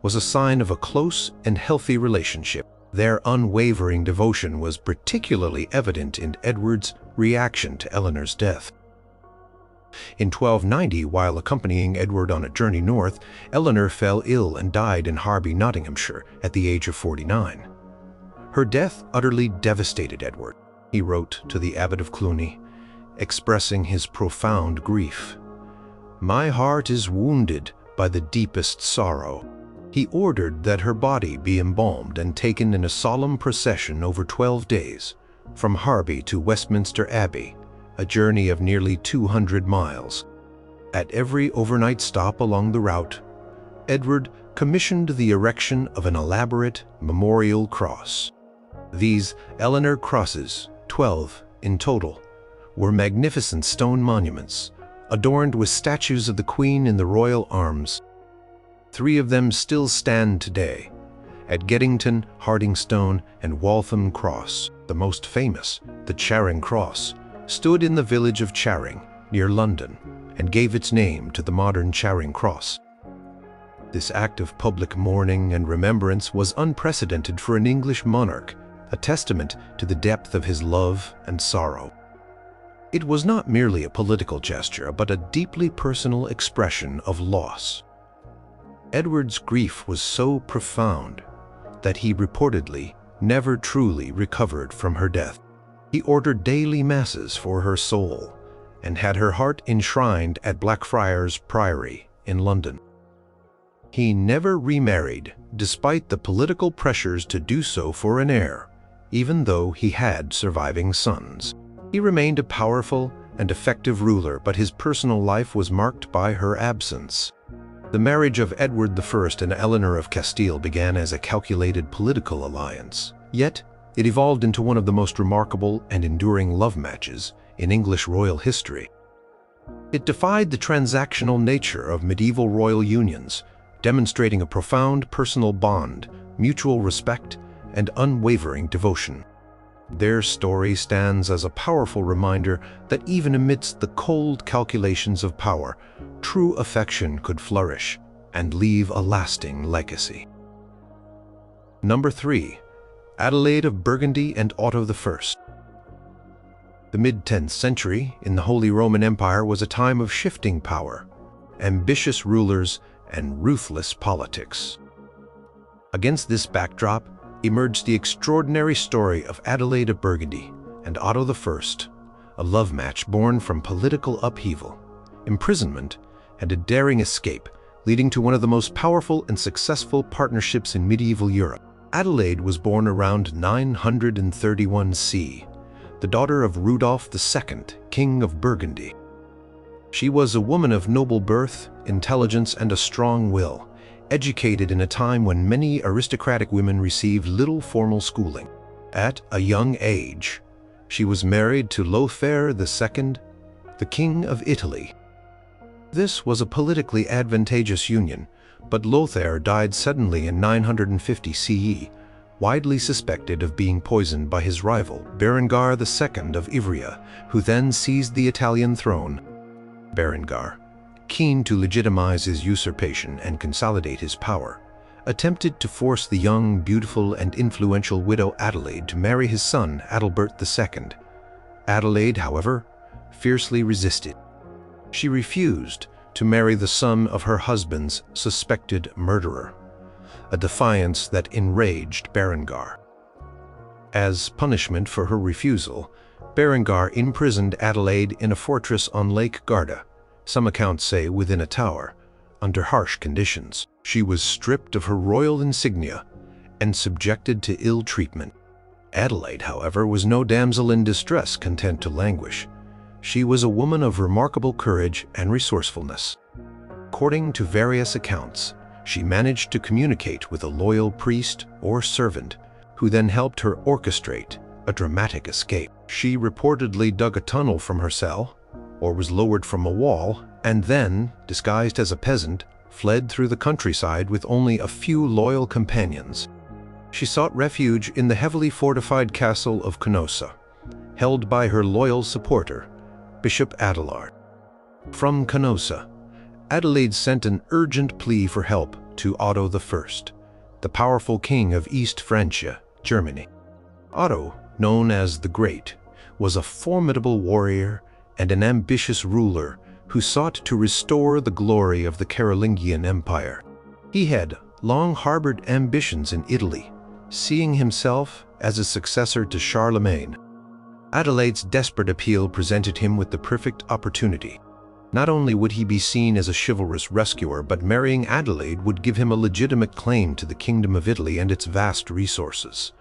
was a sign of a close and healthy relationship. Their unwavering devotion was particularly evident in Edward's reaction to Eleanor's death. In 1290, while accompanying Edward on a journey north, Eleanor fell ill and died in Harby, Nottinghamshire, at the age of 49. Her death utterly devastated Edward. He wrote to the Abbot of Cluny, expressing his profound grief. "My heart is wounded by the deepest sorrow." He ordered that her body be embalmed and taken in a solemn procession over 12 days, from Harby to Westminster Abbey, a journey of nearly 200 miles. At every overnight stop along the route, Edward commissioned the erection of an elaborate memorial cross. These Eleanor crosses, 12 in total, were magnificent stone monuments, adorned with statues of the Queen in the royal arms. 3 of them still stand today, at Geddington, Hardingstone, and Waltham Cross. The most famous, the Charing Cross, stood in the village of Charing, near London, and gave its name to the modern Charing Cross. This act of public mourning and remembrance was unprecedented for an English monarch, a testament to the depth of his love and sorrow. It was not merely a political gesture, but a deeply personal expression of loss. Edward's grief was so profound that he reportedly never truly recovered from her death. He ordered daily masses for her soul and had her heart enshrined at Blackfriars Priory in London. He never remarried, despite the political pressures to do so for an heir, even though he had surviving sons. He remained a powerful and effective ruler, but his personal life was marked by her absence. The marriage of Edward I and Eleanor of Castile began as a calculated political alliance, yet it evolved into one of the most remarkable and enduring love matches in English royal history. It defied the transactional nature of medieval royal unions, demonstrating a profound personal bond, mutual respect, and unwavering devotion. Their story stands as a powerful reminder that even amidst the cold calculations of power, true affection could flourish and leave a lasting legacy. Number 3. Adelaide of Burgundy and Otto I. The mid-10th century in the Holy Roman Empire was a time of shifting power, ambitious rulers, and ruthless politics. Against this backdrop emerged the extraordinary story of Adelaide of Burgundy and Otto I, a love match born from political upheaval, imprisonment, and a daring escape, leading to one of the most powerful and successful partnerships in medieval Europe. Adelaide was born around 931 CE, the daughter of Rudolph II, King of Burgundy. She was a woman of noble birth, intelligence, and a strong will, educated in a time when many aristocratic women received little formal schooling. At a young age, she was married to Lothair II, the King of Italy. This was a politically advantageous union, but Lothair died suddenly in 950 CE, widely suspected of being poisoned by his rival, Berengar II of Ivrea, who then seized the Italian throne. Berengar, keen to legitimize his usurpation and consolidate his power, attempted to force the young, beautiful, and influential widow Adelaide to marry his son Adalbert II. Adelaide, however, fiercely resisted. She refused to marry the son of her husband's suspected murderer, a defiance that enraged Berengar. As punishment for her refusal, Berengar imprisoned Adelaide in a fortress on Lake Garda, some accounts say within a tower, under harsh conditions. She was stripped of her royal insignia and subjected to ill treatment. Adelaide, however, was no damsel in distress content to languish. She was a woman of remarkable courage and resourcefulness. According to various accounts, she managed to communicate with a loyal priest or servant who then helped her orchestrate a dramatic escape. She reportedly dug a tunnel from her cell, or was lowered from a wall, and then, disguised as a peasant, fled through the countryside with only a few loyal companions. She sought refuge in the heavily fortified castle of Canossa, held by her loyal supporter, Bishop Adelard. From Canossa, Adelaide sent an urgent plea for help to Otto I, the powerful king of East Francia, Germany. Otto, known as the Great, was a formidable warrior and an ambitious ruler who sought to restore the glory of the Carolingian Empire. He had long harbored ambitions in Italy, seeing himself as a successor to Charlemagne. Adelaide's desperate appeal presented him with the perfect opportunity. Not only would he be seen as a chivalrous rescuer, but marrying Adelaide would give him a legitimate claim to the Kingdom of Italy and its vast resources.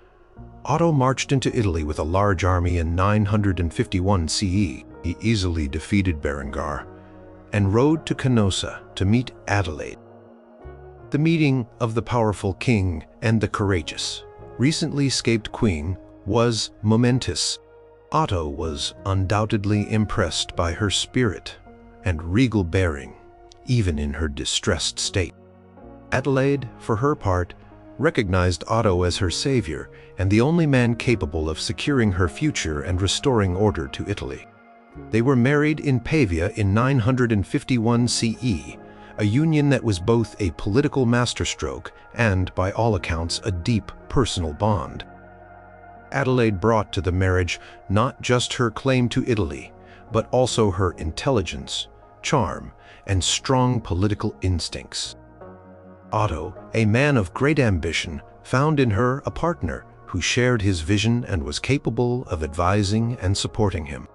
Otto marched into Italy with a large army in 951 CE. He easily defeated Berengar and rode to Canossa to meet Adelaide. The meeting of the powerful king and the courageous, recently escaped queen was momentous. Otto was undoubtedly impressed by her spirit and regal bearing, even in her distressed state. Adelaide, for her part, recognized Otto as her savior and the only man capable of securing her future and restoring order to Italy. They were married in Pavia in 951 CE, a union that was both a political masterstroke and, by all accounts, a deep personal bond. Adelaide brought to the marriage not just her claim to Italy, but also her intelligence, charm, and strong political instincts. Otto, a man of great ambition, found in her a partner who shared his vision and was capable of advising and supporting him.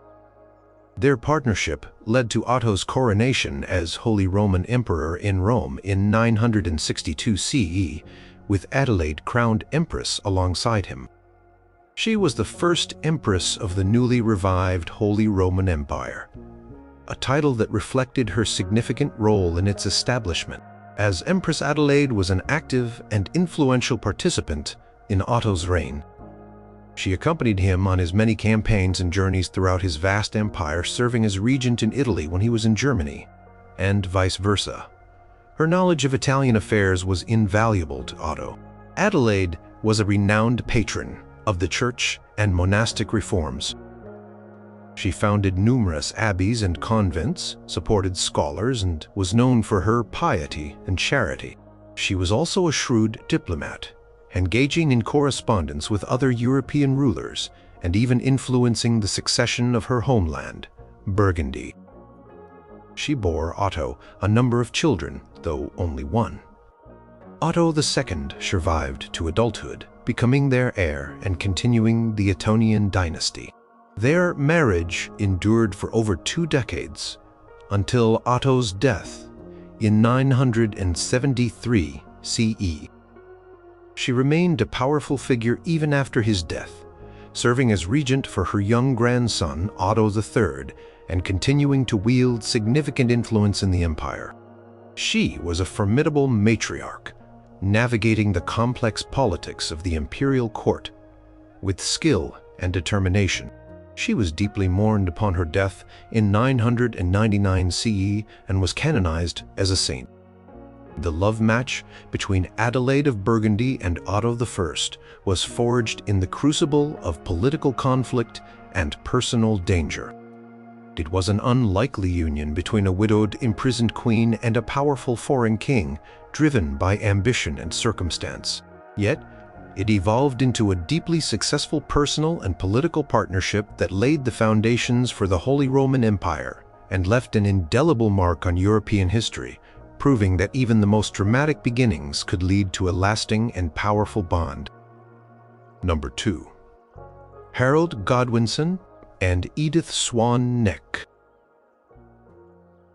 Their partnership led to Otto's coronation as Holy Roman Emperor in Rome in 962 CE, with Adelaide crowned Empress alongside him. She was the first Empress of the newly revived Holy Roman Empire, a title that reflected her significant role in its establishment, as Empress Adelaide was an active and influential participant in Otto's reign. She accompanied him on his many campaigns and journeys throughout his vast empire, serving as regent in Italy when he was in Germany, and vice versa. Her knowledge of Italian affairs was invaluable to Otto. Adelaide was a renowned patron of the church and monastic reforms. She founded numerous abbeys and convents, supported scholars, and was known for her piety and charity. She was also a shrewd diplomat, engaging in correspondence with other European rulers and even influencing the succession of her homeland, Burgundy. She bore Otto a number of children, though only one. Otto II survived to adulthood, becoming their heir and continuing the Ottonian dynasty. Their marriage endured for over 2 decades, until Otto's death in 973 CE. She remained a powerful figure even after his death, serving as regent for her young grandson Otto III and continuing to wield significant influence in the empire. She was a formidable matriarch, navigating the complex politics of the imperial court with skill and determination. She was deeply mourned upon her death in 999 CE and was canonized as a saint. The love match between Adelaide of Burgundy and Otto I was forged in the crucible of political conflict and personal danger. It was an unlikely union between a widowed, imprisoned queen and a powerful foreign king, driven by ambition and circumstance. Yet, it evolved into a deeply successful personal and political partnership that laid the foundations for the Holy Roman Empire and left an indelible mark on European history, proving that even the most dramatic beginnings could lead to a lasting and powerful bond. Number 2. Harold Godwinson and Edith Swan.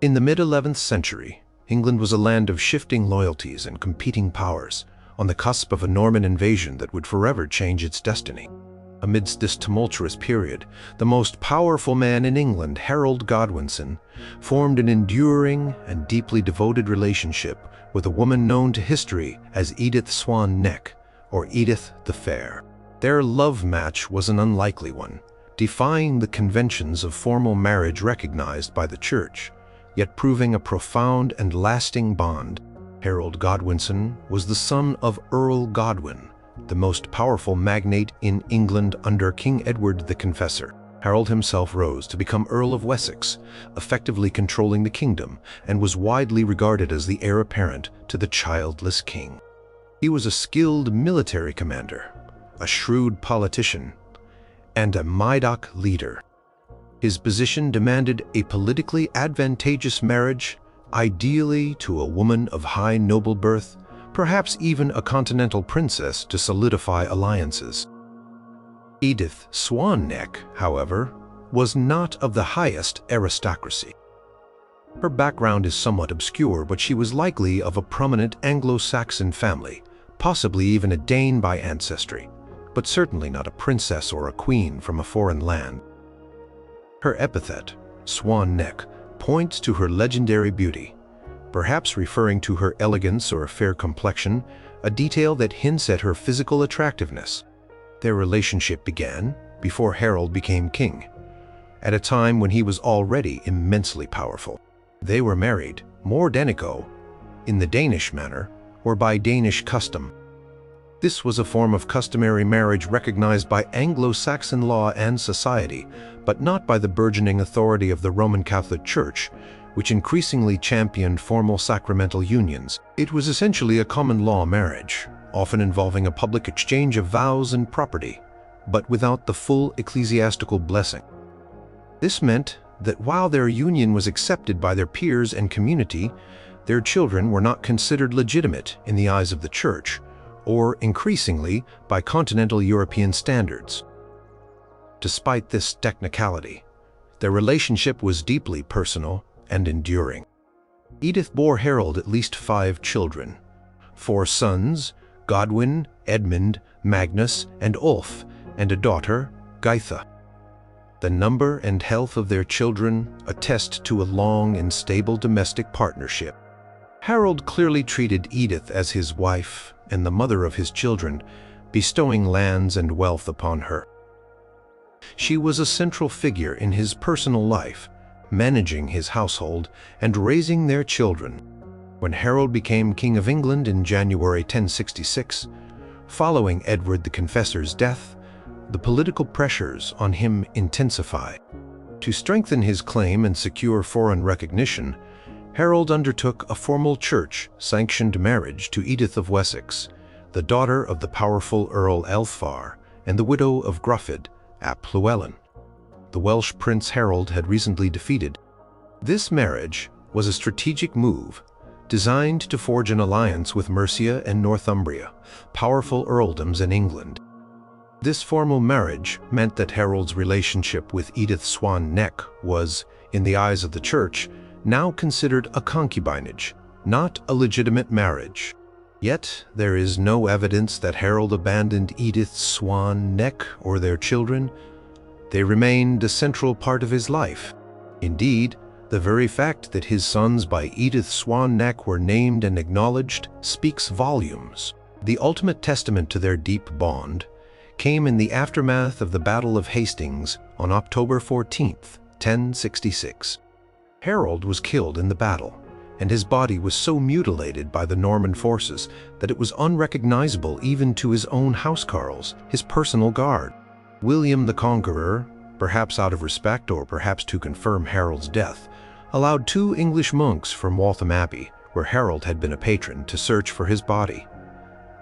In the mid-11th century, England was a land of shifting loyalties and competing powers, on the cusp of a Norman invasion that would forever change its destiny. Amidst this tumultuous period, the most powerful man in England, Harold Godwinson, formed an enduring and deeply devoted relationship with a woman known to history as Edith Swan Neck, or Edith the Fair. Their love match was an unlikely one, defying the conventions of formal marriage recognized by the Church, yet proving a profound and lasting bond. Harold Godwinson was the son of Earl Godwin, the most powerful magnate in England under King Edward the Confessor. Harold himself rose to become Earl of Wessex, effectively controlling the kingdom, and was widely regarded as the heir apparent to the childless king. He was a skilled military commander, a shrewd politician, and a Modoc leader. His position demanded a politically advantageous marriage, ideally to a woman of high noble birth, perhaps even a continental princess to solidify alliances. Edith Swan Neck, however, was not of the highest aristocracy. Her background is somewhat obscure, but she was likely of a prominent Anglo-Saxon family, possibly even a Dane by ancestry, but certainly not a princess or a queen from a foreign land. Her epithet, Swan Neck, points to her legendary beauty, perhaps referring to her elegance or fair complexion, a detail that hints at her physical attractiveness. Their relationship began before Harold became king, at a time when he was already immensely powerful. They were married, more Danico, in the Danish manner, or by Danish custom. This was a form of customary marriage recognized by Anglo-Saxon law and society, but not by the burgeoning authority of the Roman Catholic Church, which increasingly championed formal sacramental unions. It was essentially a common law marriage, often involving a public exchange of vows and property, but without the full ecclesiastical blessing. This meant that while their union was accepted by their peers and community, their children were not considered legitimate in the eyes of the Church, or increasingly by continental European standards. Despite this technicality, their relationship was deeply personal and enduring. Edith bore Harold at least 5 children, 4 sons, Godwin, Edmund, Magnus, and Ulf, and a daughter, Gaitha. The number and health of their children attest to a long and stable domestic partnership. Harold clearly treated Edith as his wife and the mother of his children, bestowing lands and wealth upon her. She was a central figure in his personal life, managing his household and raising their children. When Harold became King of England in January 1066, following Edward the Confessor's death, the political pressures on him intensified. To strengthen his claim and secure foreign recognition, Harold undertook a formal church-sanctioned marriage to Edith of Wessex, the daughter of the powerful Earl Elfar and the widow of Gruffydd ap Llywelyn, the Welsh Prince Harold had recently defeated. This marriage was a strategic move designed to forge an alliance with Mercia and Northumbria, powerful earldoms in England. This formal marriage meant that Harold's relationship with Edith Swan Neck was, in the eyes of the Church, now considered a concubinage, not a legitimate marriage. Yet there is no evidence that Harold abandoned Edith Swan Neck or their children. They remained a central part of his life. Indeed, the very fact that his sons by Edith Swan Neck were named and acknowledged speaks volumes. The ultimate testament to their deep bond came in the aftermath of the Battle of Hastings on October 14th, 1066. Harold was killed in the battle, and his body was so mutilated by the Norman forces that it was unrecognizable even to his own housecarls, his personal guard. William the Conqueror, perhaps out of respect or perhaps to confirm Harold's death, allowed 2 English monks from Waltham Abbey, where Harold had been a patron, to search for his body.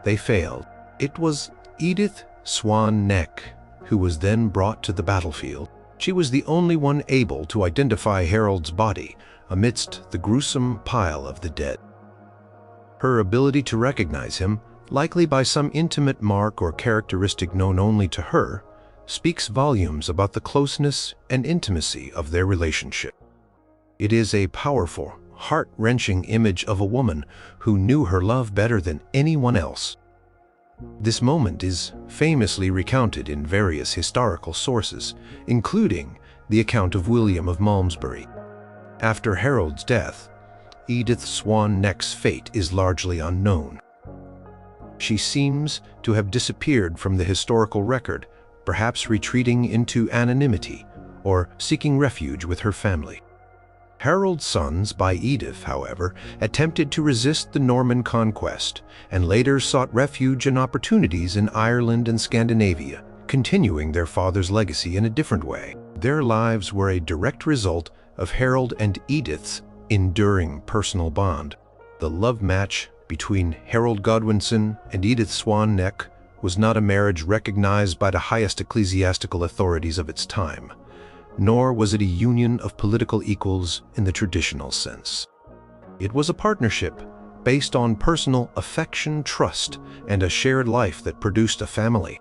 They failed. It was Edith Swan Neck who was then brought to the battlefield. She was the only one able to identify Harold's body amidst the gruesome pile of the dead. Her ability to recognize him, likely by some intimate mark or characteristic known only to her, speaks volumes about the closeness and intimacy of their relationship. It is a powerful, heart-wrenching image of a woman who knew her love better than anyone else. This moment is famously recounted in various historical sources, including the account of William of Malmesbury. After Harold's death, Edith Swan Neck's fate is largely unknown. She seems to have disappeared from the historical record, perhaps retreating into anonymity or seeking refuge with her family. Harold's sons by Edith, however, attempted to resist the Norman conquest and later sought refuge and opportunities in Ireland and Scandinavia, continuing their father's legacy in a different way. Their lives were a direct result of Harold and Edith's enduring personal bond. The love match between Harold Godwinson and Edith Swan Neck was not a marriage recognized by the highest ecclesiastical authorities of its time, nor was it a union of political equals in the traditional sense. It was a partnership based on personal affection, trust, and a shared life that produced a family.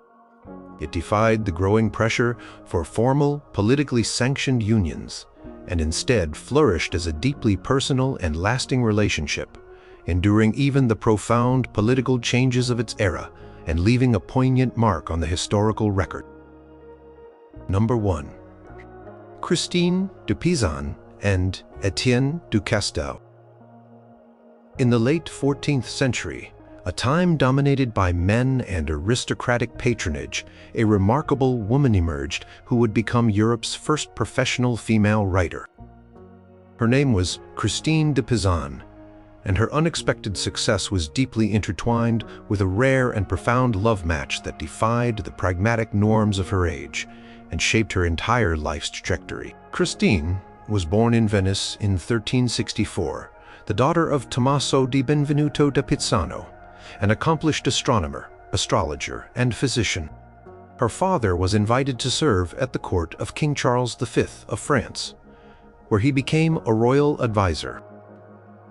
It defied the growing pressure for formal, politically sanctioned unions, and instead flourished as a deeply personal and lasting relationship, enduring even the profound political changes of its era and leaving a poignant mark on the historical record. Number 1. Christine de Pisan and Etienne de Castile. In the late 14th century, a time dominated by men and aristocratic patronage, a remarkable woman emerged who would become Europe's first professional female writer. Her name was Christine de Pisan, and her unexpected success was deeply intertwined with a rare and profound love match that defied the pragmatic norms of her age and shaped her entire life's trajectory. Christine was born in Venice in 1364, the daughter of Tommaso di Benvenuto da Pisano, an accomplished astronomer, astrologer, and physician. Her father was invited to serve at the court of King Charles V of France, where he became a royal advisor.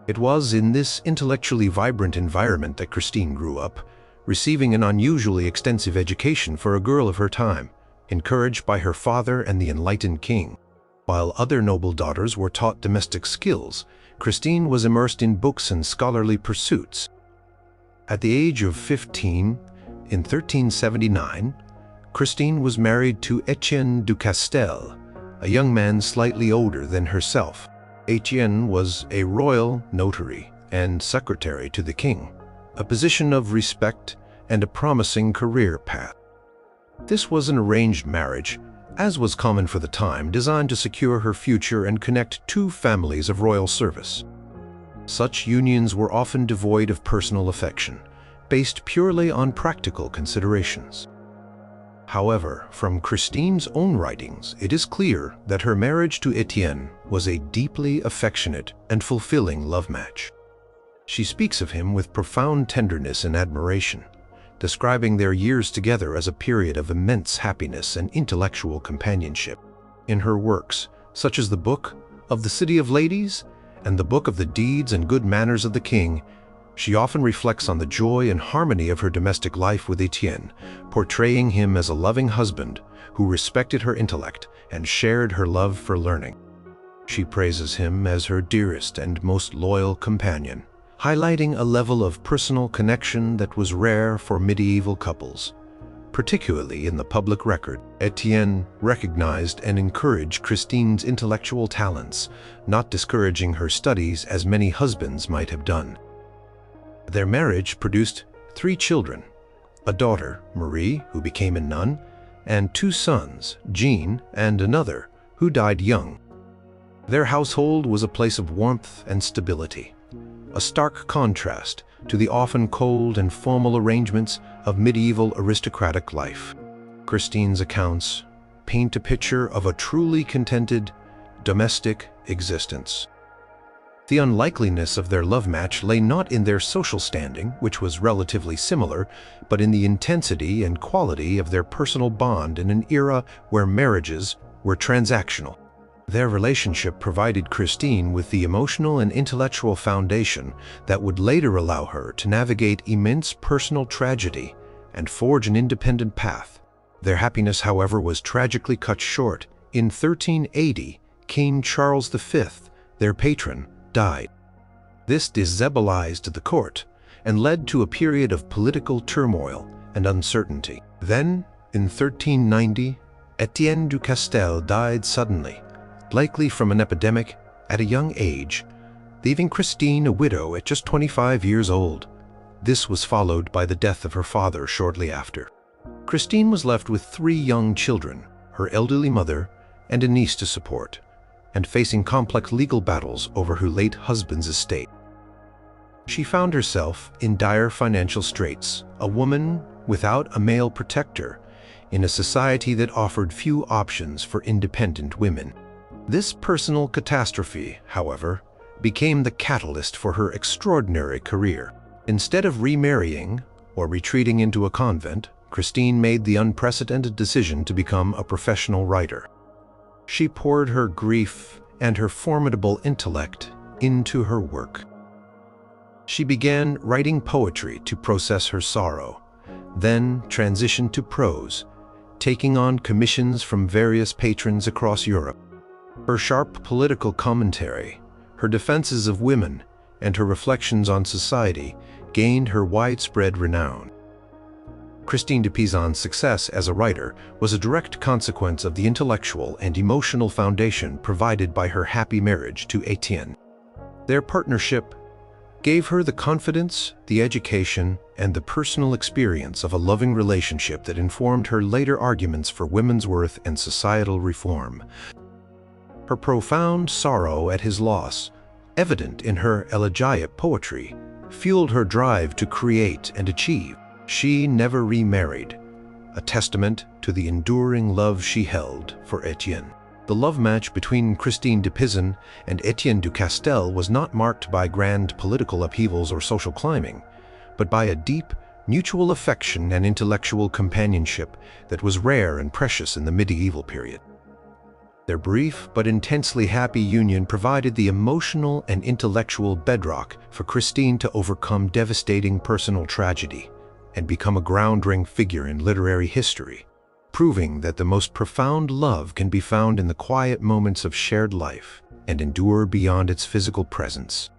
It was in this intellectually vibrant environment that Christine grew up, receiving an unusually extensive education for a girl of her time, encouraged by her father and the enlightened king. While other noble daughters were taught domestic skills, Christine was immersed in books and scholarly pursuits. At the age of 15, in 1379, Christine was married to Etienne de Castile, a young man slightly older than herself. Etienne was a royal notary and secretary to the king, a position of respect and a promising career path. This was an arranged marriage, as was common for the time, designed to secure her future and connect two families of royal service. Such unions were often devoid of personal affection, based purely on practical considerations. However, from Christine's own writings, it is clear that her marriage to Etienne was a deeply affectionate and fulfilling love match. She speaks of him with profound tenderness and admiration, describing their years together as a period of immense happiness and intellectual companionship. In her works, such as the Book of the City of Ladies and the Book of the Deeds and Good Manners of the King, she often reflects on the joy and harmony of her domestic life with Etienne, portraying him as a loving husband who respected her intellect and shared her love for learning. She praises him as her dearest and most loyal companion, highlighting a level of personal connection that was rare for medieval couples. Particularly in the public record, Etienne recognized and encouraged Christine's intellectual talents, not discouraging her studies as many husbands might have done. Their marriage produced 3 children, a daughter, Marie, who became a nun, and 2 sons, Jean and another, who died young. Their household was a place of warmth and stability, a stark contrast to the often cold and formal arrangements of medieval aristocratic life. Christine's accounts paint a picture of a truly contented, domestic existence. The unlikeliness of their love match lay not in their social standing, which was relatively similar, but in the intensity and quality of their personal bond in an era where marriages were transactional. Their relationship provided Christine with the emotional and intellectual foundation that would later allow her to navigate immense personal tragedy and forge an independent path. Their happiness, however, was tragically cut short. In 1380, King Charles V, their patron, died. This destabilized the court and led to a period of political turmoil and uncertainty. Then, in 1390, Etienne du Castel died suddenly, likely from an epidemic, at a young age, leaving Christine a widow at just 25 years old. This was followed by the death of her father shortly after. Christine was left with 3 young children, her elderly mother, and a niece to support, and facing complex legal battles over her late husband's estate. She found herself in dire financial straits, a woman without a male protector, in a society that offered few options for independent women. This personal catastrophe, however, became the catalyst for her extraordinary career. Instead of remarrying or retreating into a convent, Christine made the unprecedented decision to become a professional writer. She poured her grief and her formidable intellect into her work. She began writing poetry to process her sorrow, then transitioned to prose, taking on commissions from various patrons across Europe. Her sharp political commentary, her defenses of women, and her reflections on society gained her widespread renown. Christine de Pisan's success as a writer was a direct consequence of the intellectual and emotional foundation provided by her happy marriage to Etienne. Their partnership gave her the confidence, the education, and the personal experience of a loving relationship that informed her later arguments for women's worth and societal reform. Her profound sorrow at his loss, evident in her elegiac poetry, fueled her drive to create and achieve. She never remarried, a testament to the enduring love she held for Etienne. The love match between Christine de Pisan and Etienne du Castel was not marked by grand political upheavals or social climbing, but by a deep, mutual affection and intellectual companionship that was rare and precious in the medieval period. Their brief but intensely happy union provided the emotional and intellectual bedrock for Christine to overcome devastating personal tragedy and become a groundbreaking figure in literary history, proving that the most profound love can be found in the quiet moments of shared life and endure beyond its physical presence.